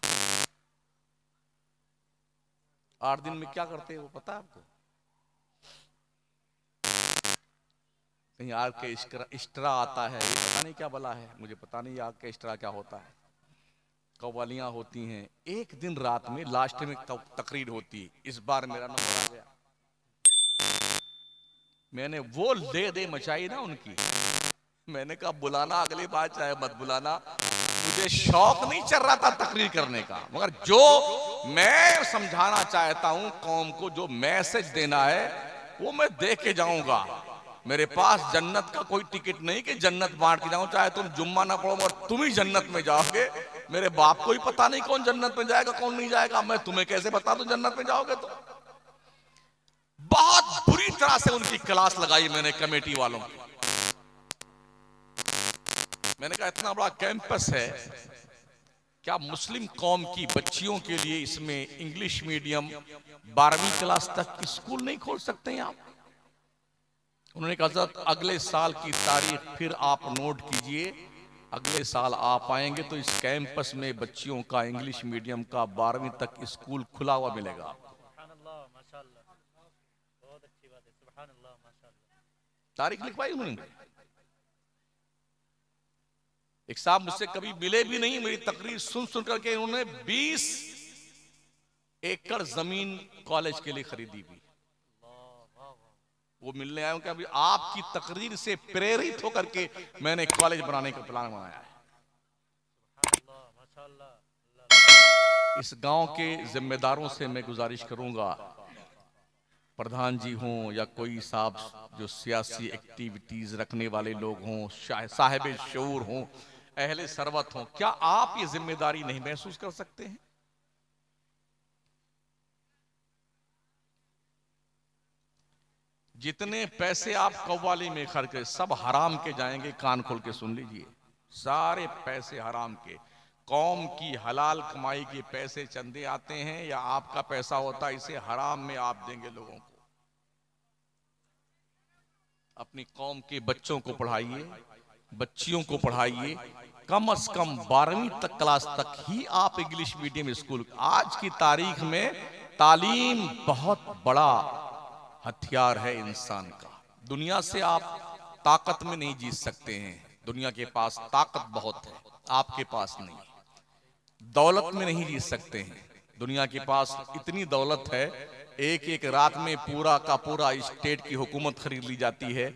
Speaker 1: 8 दिन में क्या करते हैं वो पता है आपको? कहीं ऑर्केस्ट्रा आता है, ये पता नहीं क्या बला है, मुझे पता नहीं ऑर्केस्ट्रा क्या होता है। कव्वालियां होती हैं। एक दिन रात में लास्ट में तकरीर होती है। इस बार मेरा नंबर आ गया। मैंने वो दे मचाई ना उनकी। मैंने कहा बुलाना अगली बार, चाहे मत बुलाना। मुझे शौक नहीं चल रहा था तकरीर करने का, मगर जो मैं समझाना चाहता हूं कौम को, जो मैसेज देना है वो मैं दे के जाऊंगा। मेरे पास जन्नत का कोई टिकट नहीं कि जन्नत बांट के जाऊं। चाहे तुम जुम्मा ना पढ़ो मगर तुम ही जन्नत में जाओगे। मेरे बाप को ही पता नहीं कौन जन्नत में जाएगा कौन नहीं जाएगा, मैं तुम्हें कैसे बता दूं जन्नत में जाओगे तो। बहुत बुरी तरह से उनकी क्लास लगाई मैंने कमेटी वालों की। मैंने कहा इतना बड़ा कैंपस है, क्या मुस्लिम कौम की बच्चियों के लिए इसमें इंग्लिश मीडियम 12वीं क्लास तक की स्कूल नहीं खोल सकते हैं आप? उन्होंने कहा हज़रत अगले साल की तारीख फिर आप नोट कीजिए, अगले साल आप आएंगे तो इस कैंपस में बच्चियों का इंग्लिश मीडियम का 12वीं तक स्कूल खुला हुआ मिलेगा आपको।
Speaker 2: बहुत अच्छी बात है, सुभान अल्लाह, माशाअल्लाह।
Speaker 1: तारीख लिखवाई उन्होंने। एक साहब मुझसे कभी मिले भी नहीं, मेरी तकरीर सुन सुन करके उन्होंने 20 एकड़ जमीन कॉलेज के लिए खरीदी हुई। वो मिलने आया हूं कि अभी आपकी तकरीर से प्रेरित होकर के मैंने कॉलेज बनाने का प्लान बनाया है। इस गांव के जिम्मेदारों से मैं गुजारिश करूंगा, प्रधान जी हों या कोई साहब जो सियासी एक्टिविटीज रखने वाले लोग हों, साहिब शऊर हों, अहले सरवत हों, क्या आप ये जिम्मेदारी नहीं महसूस कर सकते हैं? जितने पैसे आप कव्वाली में खर्च करें सब हराम के जाएंगे। कान खोल के सुन लीजिए, सारे पैसे हराम के। कौम की हलाल कमाई के पैसे चंदे आते हैं या आपका पैसा होता है, इसे हराम में आप देंगे लोगों को। अपनी कौम के बच्चों को पढ़ाइए, बच्चियों को पढ़ाइए। कम से कम 12वीं तक क्लास तक ही आप इंग्लिश मीडियम स्कूल। आज की तारीख में तालीम बहुत बड़ा हथियार है इंसान का। दुनिया से आप ताकत में नहीं जीत सकते हैं, दुनिया के पास ताकत बहुत है, आपके पास नहीं। दौलत में नहीं जीत सकते हैं, दुनिया के पास इतनी दौलत है, एक एक रात में पूरा का पूरा स्टेट की हुकूमत खरीद ली जाती है।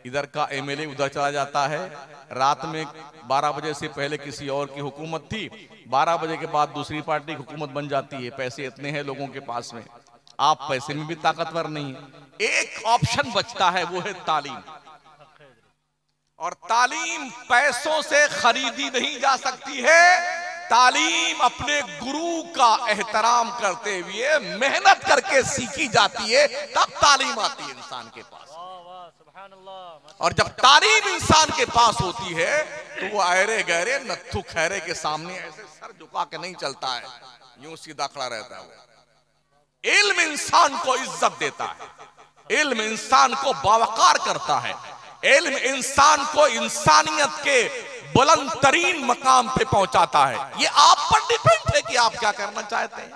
Speaker 1: इधर का एमएलए उधर चला जाता है। रात में 12 बजे से पहले किसी और की हुकूमत थी, 12 बजे के बाद दूसरी पार्टी की हुकूमत बन जाती है। पैसे इतने हैं लोगों के पास में, आप पैसे में भी ताकतवर नहीं है। एक ऑप्शन बचता है, वो है तालीम। और तालीम पैसों से खरीदी नहीं जा सकती है। तालीम अपने गुरु का एहतराम करते हुए मेहनत करके सीखी जाती है, तब तालीम आती है इंसान के पास।
Speaker 2: वाह वाह, सुभान अल्लाह।
Speaker 1: और जब तालीम इंसान के पास होती है तो वो अहरे गहरे नत्थु खैरे के सामने ऐसे सर झुका के नहीं चलता है, यूं सीधा खड़ा रहता है। इल्म इंसान को इज्जत देता है, इल्म इंसान को बावकार करता है, इल्म इंसान को इंसानियत के बुलंद तरीन मकाम पे पहुंचाता है। ये आप पर डिपेंड है कि आप क्या करना चाहते हैं।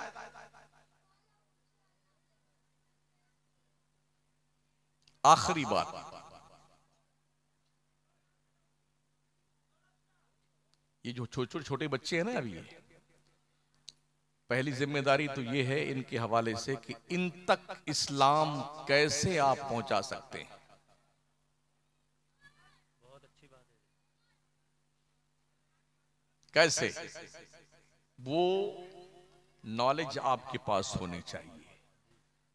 Speaker 1: आखिरी बात, ये जो छोटे छोटे बच्चे हैं ना, अभी पहली जिम्मेदारी तो ये है इनके हवाले से कि इन तक इस्लाम कैसे आप पहुंचा सकते हैं।
Speaker 2: बहुत अच्छी बात है।
Speaker 1: कैसे? वो नॉलेज आपके पास होनी चाहिए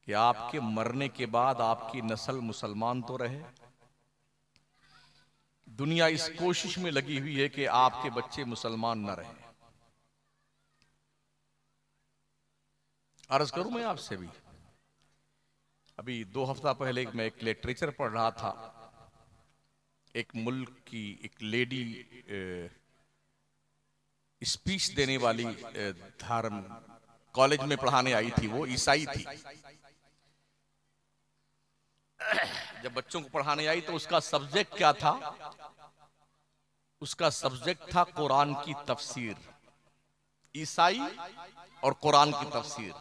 Speaker 1: कि आपके मरने के बाद आपकी नस्ल मुसलमान तो रहे। दुनिया इस कोशिश में लगी हुई है कि आपके बच्चे मुसलमान न रहे। अर्ज करूं मैं आपसे भी, अभी 2 हफ्ता पहले मैं एक लिटरेचर पढ़ रहा था। एक मुल्क की एक लेडी स्पीच देने वाली धर्म कॉलेज में पढ़ाने आई थी। वो ईसाई थी। जब बच्चों को पढ़ाने आई तो उसका सब्जेक्ट क्या था? उसका सब्जेक्ट था कुरान की तफसीर। ईसाई और कुरान की तफसीर।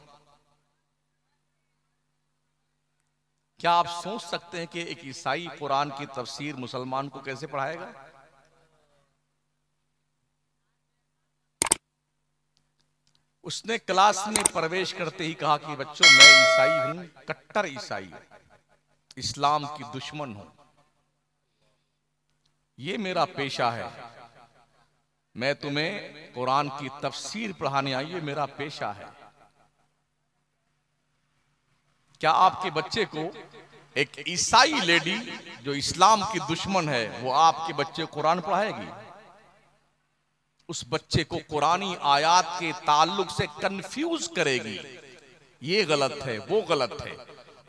Speaker 1: क्या आप सोच सकते हैं कि एक ईसाई कुरान की तफसीर मुसलमान को कैसे पढ़ाएगा? उसने क्लास में प्रवेश करते ही कहा कि बच्चों, मैं ईसाई हूं, कट्टर ईसाई, इस्लाम की दुश्मन हूं। ये मेरा पेशा है। मैं तुम्हें कुरान की तफसीर पढ़ाने आई, ये मेरा पेशा है। क्या आपके बच्चे को एक ईसाई लेडी जो इस्लाम की दुश्मन है, वो आपके बच्चे को कुरान पढ़ाएगी? उस बच्चे को कुरानी आयात के ताल्लुक से कंफ्यूज करेगी। ये गलत है, वो गलत है।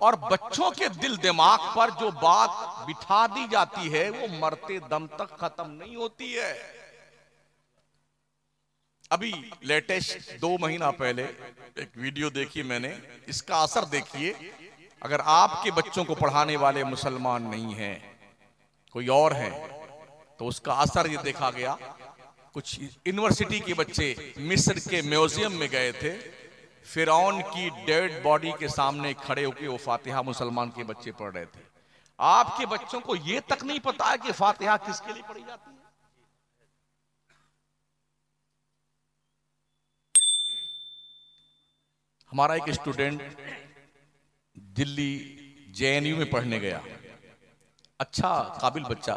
Speaker 1: और बच्चों के दिल दिमाग पर जो बात बिठा दी जाती है वो मरते दम तक खत्म नहीं होती है। अभी लेटेस्ट 2 महीना पहले एक वीडियो देखी मैंने, इसका असर देखिए। अगर आपके बच्चों को पढ़ाने वाले मुसलमान नहीं हैं, कोई और है, तो उसका असर ये देखा गया। कुछ यूनिवर्सिटी के बच्चे मिस्र के म्यूजियम में गए थे। फिरौन की डेड बॉडी के सामने खड़े होकर वो फातिहा मुसलमान के बच्चे पढ़ रहे थे। आपके बच्चों को ये तक नहीं पता है कि फातिहा किसके लिए पढ़ी जाती है। हमारा एक स्टूडेंट दिल्ली जेएनयू में पढ़ने गया, अच्छा काबिल बच्चा,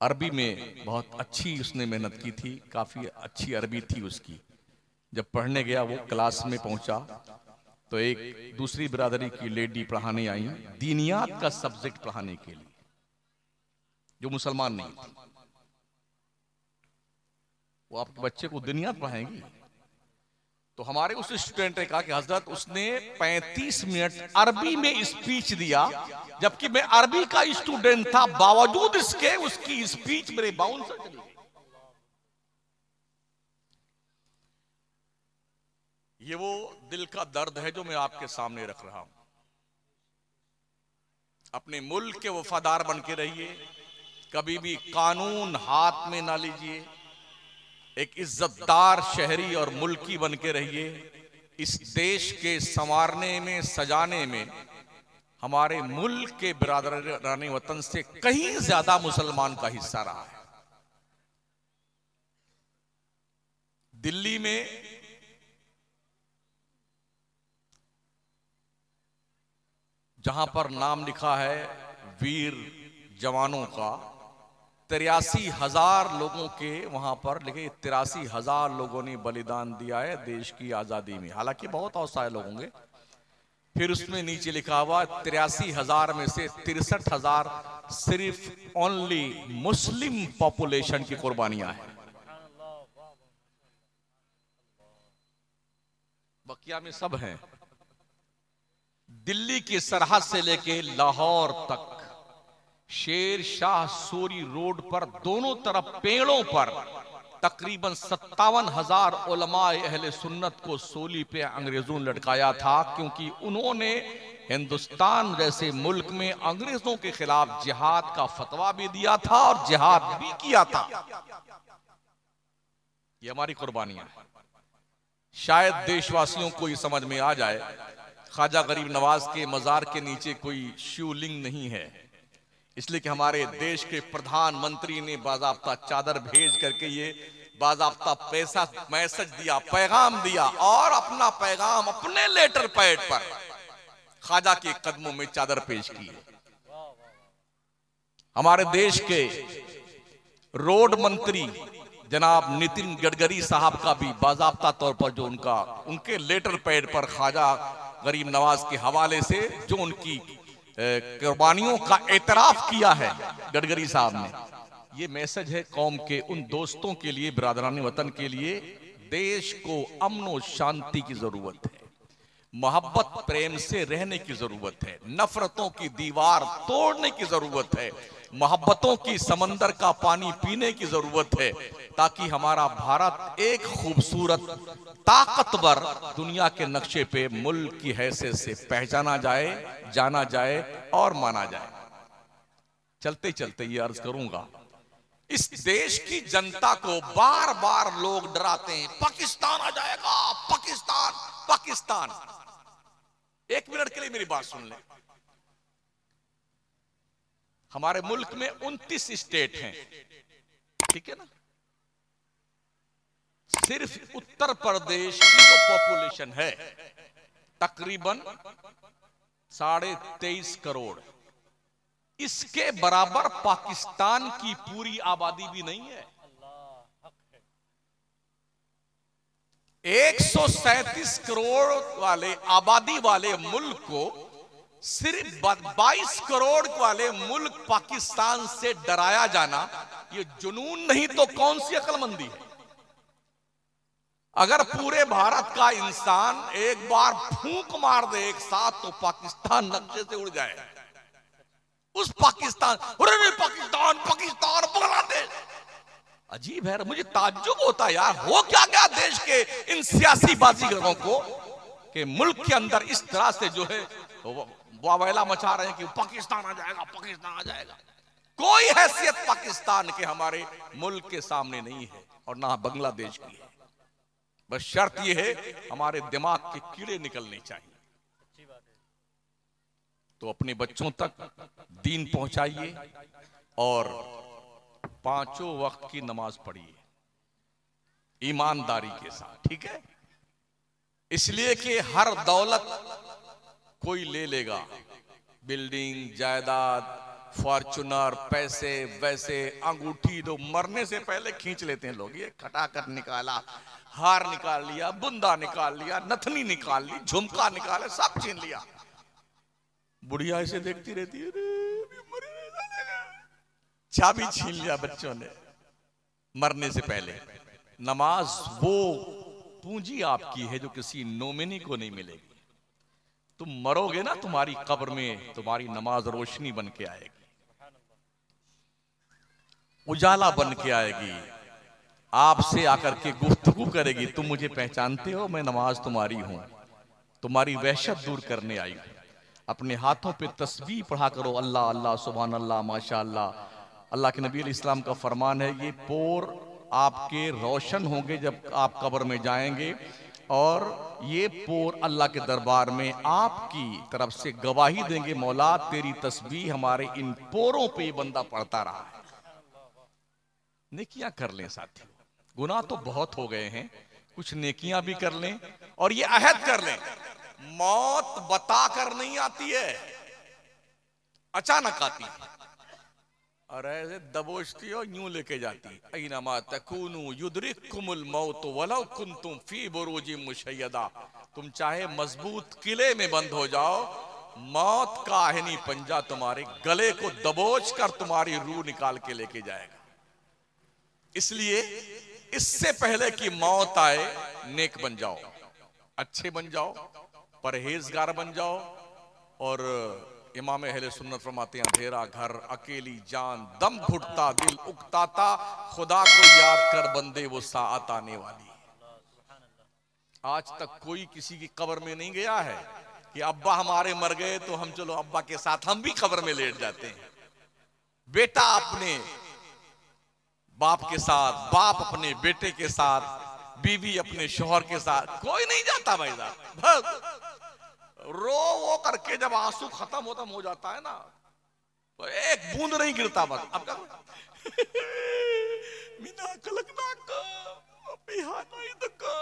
Speaker 1: अरबी में बहुत अच्छी उसने मेहनत की थी, काफी अच्छी अरबी थी उसकी। जब पढ़ने गया, वो क्लास में पहुंचा तो एक दूसरी बिरादरी की लेडी पढ़ाने आई, दीनियात का सब्जेक्ट पढ़ाने के लिए, जो मुसलमान नहीं थी। वो आपके बच्चे को दीनियात पढ़ाएंगी? तो हमारे उस स्टूडेंट ने कहा कि हजरत, उसने 35 मिनट अरबी में स्पीच दिया, जबकि मैं अरबी का स्टूडेंट था, बावजूद इसके उसकी स्पीच मेरे बाउंसर चली गई। ये वो दिल का दर्द है जो मैं आपके सामने रख रहा हूं। अपने मुल्क के वफादार बन के रहिए, कभी भी कानून हाथ में ना लीजिए, एक इज्जतदार शहरी और मुल्की बन के रहिए। इस देश के संवारने में, सजाने में हमारे मुल्क के बिरादराने वतन से कहीं ज्यादा मुसलमान का हिस्सा रहा है। दिल्ली में जहां पर नाम लिखा है वीर जवानों का, 83,000 लोगों के वहां पर लिखे, 83,000 लोगों ने बलिदान दिया है देश की आजादी में। हालांकि बहुत औसाए लोग होंगे, फिर उसमें नीचे लिखा हुआ 83,000 में से 63,000 सिर्फ ओनली मुस्लिम पॉपुलेशन की कुर्बानियां हैं। बकिया में सब हैं। दिल्ली की सरहद से लेके लाहौर तक शेर शाह सूरी रोड पर दोनों तरफ पेड़ों पर तकरीबन 57,000 उलमाए अहले सुन्नत को सूली पे अंग्रेजों ने लटकाया था, क्योंकि उन्होंने हिंदुस्तान जैसे मुल्क में अंग्रेजों के खिलाफ जिहाद का फतवा भी दिया था और जिहाद भी किया था। ये हमारी कुर्बानियां हैं। शायद देशवासियों को ये समझ में आ जाए, ख्वाजा गरीब नवाज के मजार के नीचे कोई शिवलिंग नहीं है, इसलिए कि हमारे देश के प्रधानमंत्री ने बाज़ाब्ता चादर भेज करके ये बाज़ाब्ता पैसा मैसेज दिया, पैगाम दिया, और अपना पैगाम अपने लेटर पैड पर ख्वाजा के कदमों में चादर पेश की है। हमारे देश के रोड मंत्री जनाब नितिन गडकरी साहब का भी बाज़ाब्ता तौर पर जो उनके लेटर पैड पर ख्वाजा गरीब नवाज के हवाले से जो उनकी कुर्बानियों का एतराफ किया है गडकरी साहब ने, ये मैसेज है कौम के उन दोस्तों के लिए, बिरादरान वतन के लिए। देश को अमन और शांति की जरूरत है, मोहब्बत प्रेम से रहने की जरूरत है, नफरतों की दीवार तोड़ने की जरूरत है, मोहब्बतों की समंदर का पानी पीने की जरूरत है, ताकि हमारा भारत एक खूबसूरत ताकतवर दुनिया के नक्शे पे मुल्क की हैसियत से पहचाना जाए, जाना जाए और माना जाए। चलते चलते ये अर्ज करूंगा, इस देश की जनता को बार बार लोग डराते हैं, पाकिस्तान आ जाएगा, पाकिस्तान पाकिस्तान। एक मिनट के लिए मेरी बात सुन लें। हमारे मुल्क में 29 स्टेट हैं, ठीक है ना? सिर्फ उत्तर प्रदेश की जो पॉपुलेशन है तकरीबन 23.5 करोड़, इसके बराबर पाकिस्तान की पूरी आबादी भी नहीं है। 137 करोड़ वाले आबादी वाले मुल्क को सिर्फ 22 करोड़ वाले मुल्क पाकिस्तान से डराया जाना, ये जुनून नहीं तो कौन सी अक्लमंदी है? अगर पूरे भारत का इंसान एक बार फूंक मार दे एक साथ, तो पाकिस्तान नक्शे से उड़ जाए। उस पाकिस्तान, पाकिस्तान पाकिस्तान बांग्लादेश, अजीब है, मुझे ताज्जुब होता है यार, हो क्या गया देश के इन सियासी बाजीगरों को कि मुल्क के अंदर इस तरह से जो है वावेला मचा रहे हैं कि पाकिस्तान आ जाएगा, पाकिस्तान आ जाएगा। कोई हैसियत पाकिस्तान के हमारे मुल्क के सामने नहीं है और ना बांग्लादेश की है। बस शर्त यह है हमारे दिमाग के कीड़े निकलने चाहिए। तो अपने बच्चों तक दीन पहुंचाइए और 5 वक्त की नमाज पढ़िए ईमानदारी के साथ, ठीक है? इसलिए कि हर दौलत कोई ले लेगा, बिल्डिंग, जायदाद, फॉर्चुनर, पैसे, वैसे अंगूठी तो मरने से पहले खींच लेते हैं लोग। ये खटाखट निकाला, हार निकाल लिया, बुंदा निकाल लिया, नथनी निकाल ली, झुमका निकाले, सब छीन लिया। बुढ़िया ऐसे देखती रहती है, चाबी छीन लिया बच्चों ने मरने से पहले। नमाज वो पूंजी आपकी है जो किसी नोमिनी को नहीं मिलेगी। तुम मरोगे ना, तुम्हारी कब्र में तुम्हारी नमाज रोशनी बन के आएगी, उजाला बन के आएगी, आपसे आकर के गुफ्तगू करेगी, तुम मुझे पहचानते हो, मैं नमाज तुम्हारी हूं, तुम्हारी वहशत दूर करने आई हूं। अपने हाथों पे तस्बीह पढ़ा करो, अल्लाह अल्लाह, सुभान अल्लाह, माशा अल्लाह। अल्लाह के नबी अलैहि सलाम का फरमान है, ये पोर आपके रोशन होंगे जब आप कब्र में जाएंगे, और ये पोर अल्लाह के दरबार में आपकी तरफ से गवाही देंगे, मौला तेरी तस्बीह हमारे इन पोरों पे ये बंदा पढ़ता रहा है। नेकियां कर लें साथियों, गुनाह तो बहुत हो गए हैं, कुछ नेकियां भी कर लें और ये अहद कर लें, मौत बता कर नहीं आती है, अचानक आती है और ऐसे दबोचती हो, यूं लेके जाती। ऐनमा तकूनु युदरिकुमुल मौत वलौ कुंतुम फी बुरूजिम मुशय्यदा। तुम चाहे मजबूत किले में बंद हो जाओ, मौत का आहनी पंजा तुम्हारे गले को दबोच कर तुम्हारी रूह निकाल के लेके जाएगा। इसलिए इससे पहले कि मौत आए, नेक बन जाओ, अच्छे बन जाओ, परहेजगार बन जाओ। और इमाम अहले सुन्नत फरमाते हैं, अंधेरा घर, अकेली जान, दम घुटता दिल उकताता, खुदा को याद कर बंदे वो साअत आने वाली। आज तक कोई किसी की कब्र में नहीं गया है कि अब्बा हमारे मर गए तो हम चलो अब्बा के साथ हम भी कब्र में लेट जाते हैं। बेटा अपने बाप के साथ, बाप अपने बेटे के साथ, बीवी अपने शौहर के साथ, कोई नहीं जाता भाई साहब। रो वो करके जब आंसू खत्म हो जाता है ना, तो एक बूंद नहीं गिरता बस। अब क्या मिना कलकना का बिहाना इदका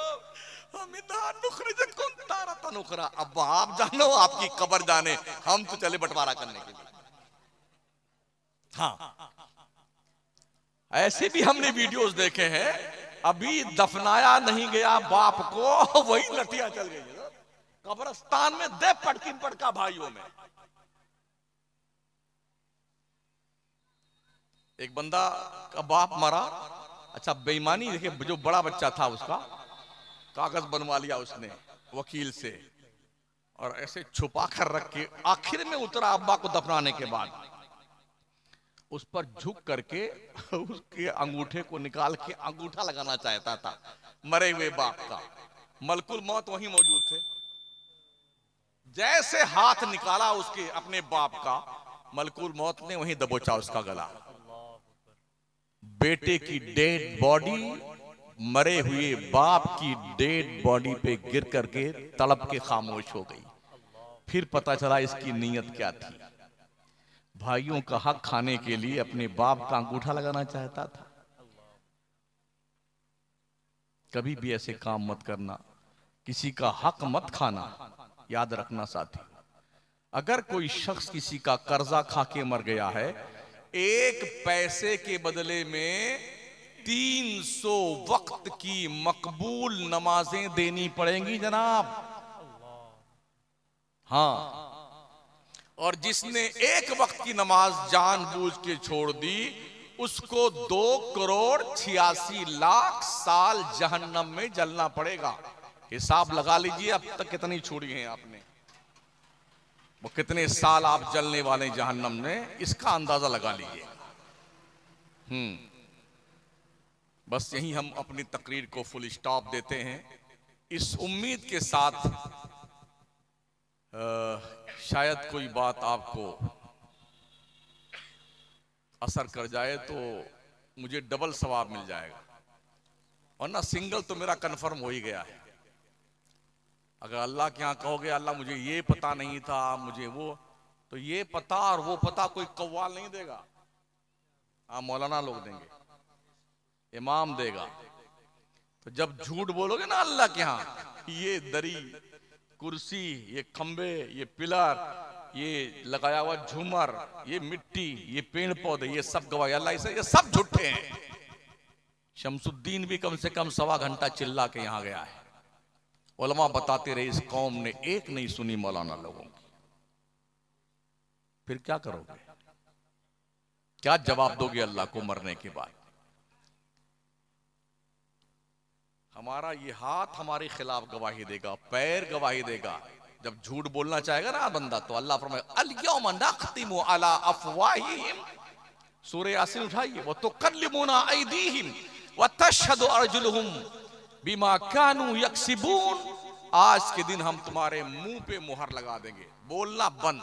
Speaker 1: मिना नुखरिजकुम तारतन उखरा। अब आप जानो, आपकी कब्र जाने, हम तो चले बंटवारा करने के लिए। हाँ, ऐसे भी हमने वीडियोस देखे हैं, अभी दफनाया नहीं गया बाप को, वही लठिया चल गई कब्रिस्तान में, दे पटकी पटका भाइयों में। एक बंदा का बाप मरा, अच्छा बेईमानी देखिए, जो बड़ा बच्चा था उसका कागज बनवा लिया उसने वकील से, और ऐसे छुपा कर रख के आखिर में उतरा अब्बा को दफनाने के बाद, उस पर झुक करके उसके अंगूठे को निकाल के अंगूठा लगाना चाहता था मरे हुए बाप का। मलकुल मौत वहीं मौजूद थे। जैसे हाथ निकाला उसके अपने बाप का, मलकुल मौत ने वहीं दबोचा उसका गला। बेटे की डेड बॉडी मरे हुए बाप की डेड बॉडी पे गिर करके तड़प के खामोश हो गई। फिर पता चला इसकी नीयत क्या थी। भाइयों का हक खाने के लिए अपने बाप का अंगूठा लगाना चाहता था। कभी भी ऐसे काम मत करना, किसी का हक मत खाना। याद रखना साथी, अगर कोई शख्स किसी का कर्जा खा के मर गया है, 1 पैसे के बदले में 300 वक्त की मकबूल नमाजें देनी पड़ेंगी जनाब। हाँ, और जिसने 1 वक्त की नमाज जानबूझ के छोड़ दी, उसको 2,86,00,000 साल जहन्नम में जलना पड़ेगा। हिसाब लगा लीजिए अब तक कितनी छोड़ी हैं आपने, वो कितने साल आप जलने वाले जहन्नम में, इसका अंदाजा लगा लीजिए। बस यही हम अपनी तकरीर को फुल स्टॉप देते हैं, इस उम्मीद के साथ शायद कोई बात आपको असर कर जाए तो मुझे डबल सवाब मिल जाएगा, वरना सिंगल तो मेरा कन्फर्म हो ही गया है। अगर अल्लाह के यहाँ कहोगे अल्लाह मुझे ये पता नहीं था, मुझे वो, तो ये पता और वो पता कोई कव्वाल नहीं देगा। हाँ, मौलाना लोग देंगे, इमाम देगा। तो जब झूठ बोलोगे ना अल्लाह के यहाँ, ये दरी, कुर्सी, ये खंबे, ये पिलर, ये लगाया हुआ झूमर, ये मिट्टी, ये पेड़ पौधे, ये सब गवाही अल्लाह से, ये सब झूठे हैं। शमसुद्दीन भी कम से कम 1.25 घंटा चिल्ला के यहाँ गया है। उलमा बताते रहे, इस कौम ने एक नहीं सुनी मौलाना लोगों की। फिर क्या करोगे, क्या जवाब दोगे अल्लाह को मरने के बाद? हमारा ये हाथ हमारे खिलाफ गवाही देगा, पैर गवाही देगा। जब झूठ बोलना चाहेगा ना बंदा, तो अल्लाह फरमाए अल-यौमा नख्तिमु अला अफवाहिहिम, सूरह यासीन उठाइए, व तुकल्लिमुना अयदीहिम व तशहदु अर्जुलुहुम बिमा कानू यक्सिबून। आज के दिन हम तुम्हारे मुंह पे मुहर लगा देंगे, बोलना बंद।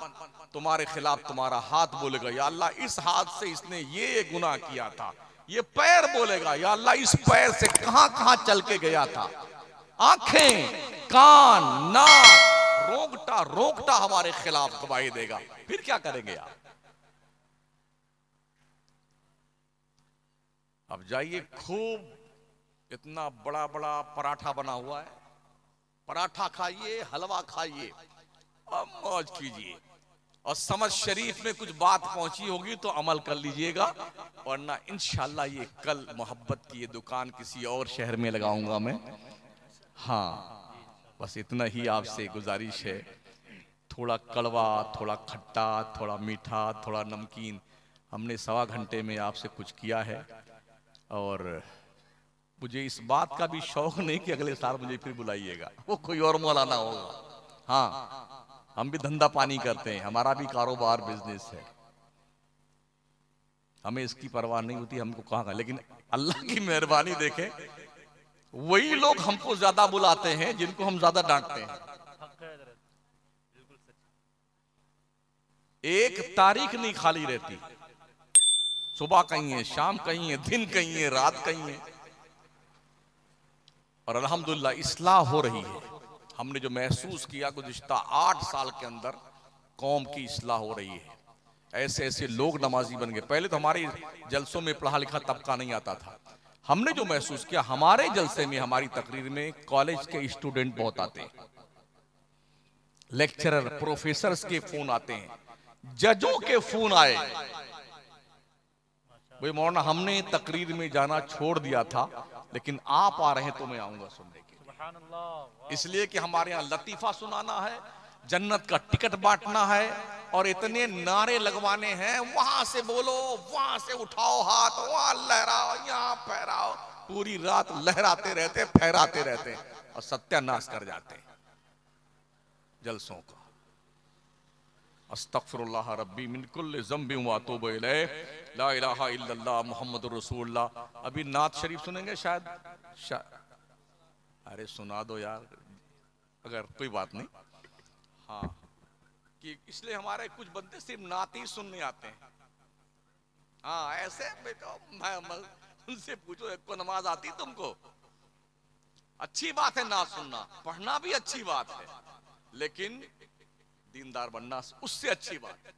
Speaker 1: तुम्हारे खिलाफ तुम्हारा हाथ बोलेगा, या अल्लाह इस हाथ से इसने ये गुनाह किया था। ये पैर बोलेगा, या अल्लाह इस पैर से कहां कहां चल के गया था। आंखें, कान, नाक, रोंगटा रोंगटा हमारे खिलाफ गवाही देगा। फिर क्या करेंगे आप? अब जाइए, खूब इतना बड़ा बड़ा पराठा बना हुआ है, पराठा खाइए, हलवा खाइए और मौज कीजिए। और समझ शरीफ में कुछ बात पहुंची होगी तो अमल कर लीजिएगा, वरना इंशाल्लाह ये कल मोहब्बत की ये दुकान किसी और शहर में लगाऊंगा मैं। हाँ, बस इतना ही आपसे गुजारिश है, थोड़ा कड़वा, थोड़ा खट्टा, थोड़ा मीठा, थोड़ा नमकीन, हमने 1.25 घंटे में आपसे कुछ किया है। और मुझे इस बात का भी शौक नहीं कि अगले साल मुझे फिर बुलाइएगा, वो कोई और मौलाना होगा। हाँ, हम भी धंधा पानी करते हैं, हमारा भी कारोबार बिजनेस है, हमें इसकी परवाह नहीं होती हमको कहाँ का। लेकिन अल्लाह की मेहरबानी देखें, वही लोग हमको ज्यादा बुलाते हैं जिनको हम ज्यादा डांटते हैं।
Speaker 2: हक है हजरत, बिल्कुल सच।
Speaker 1: एक तारीख नहीं खाली रहती, सुबह कहीं है, शाम कहीं है, दिन कहीं है, रात कहीं है। और अल्हम्दुलिल्लाह इस्लाह हो रही है। हमने जो महसूस किया गुज़िश्ता 8 साल के अंदर, कौम की इस्लाह हो रही है। ऐसे ऐसे लोग नमाजी बन गए। पहले तो हमारे जलसों में पढ़ा लिखा तबका नहीं आता था। हमने जो महसूस किया, हमारे जलसे में, हमारी तकरीर में कॉलेज के स्टूडेंट बहुत आते हैं, लेक्चरर, प्रोफेसर्स के फोन आते हैं, जजों के फोन आए, भाई मौलाना हमने तकरीर में जाना छोड़ दिया था, लेकिन आप आ रहे हैं तो मैं आऊंगा सुनने के लिए।
Speaker 2: सुभान अल्लाह।
Speaker 1: इसलिए कि हमारे यहाँ लतीफा सुनाना है, जन्नत का टिकट बांटना है, और इतने नारे लगवाने हैं, वहां से बोलो, वहां से उठाओ हाथ, वहां लहराओ, यहाँ फहराओ, पूरी रात लहराते रहते, फहराते रहते और सत्यानाश कर जाते हैं जलसों का। अस्तगफिरुल्लाह रब्बी मिन कुल्लि ज़ंबिन व अतूबु इलैह, ला इलाहा इल्लल्लाह मुहम्मदुर रसूलुल्लाह। अभी नात शरीफ सुनेंगे शायद, अरे सुना दो यार, अगर कोई बात नहीं। हाँ, कि इसलिए हमारे कुछ बंदे सिर्फ नात ही सुनने आते हैं। हाँ, ऐसे मैं उनसे पूछो, एक को नमाज आती तुमको? अच्छी बात है नात सुनना, पढ़ना भी अच्छी बात है, लेकिन दीनदार बनना उससे अच्छी बात है।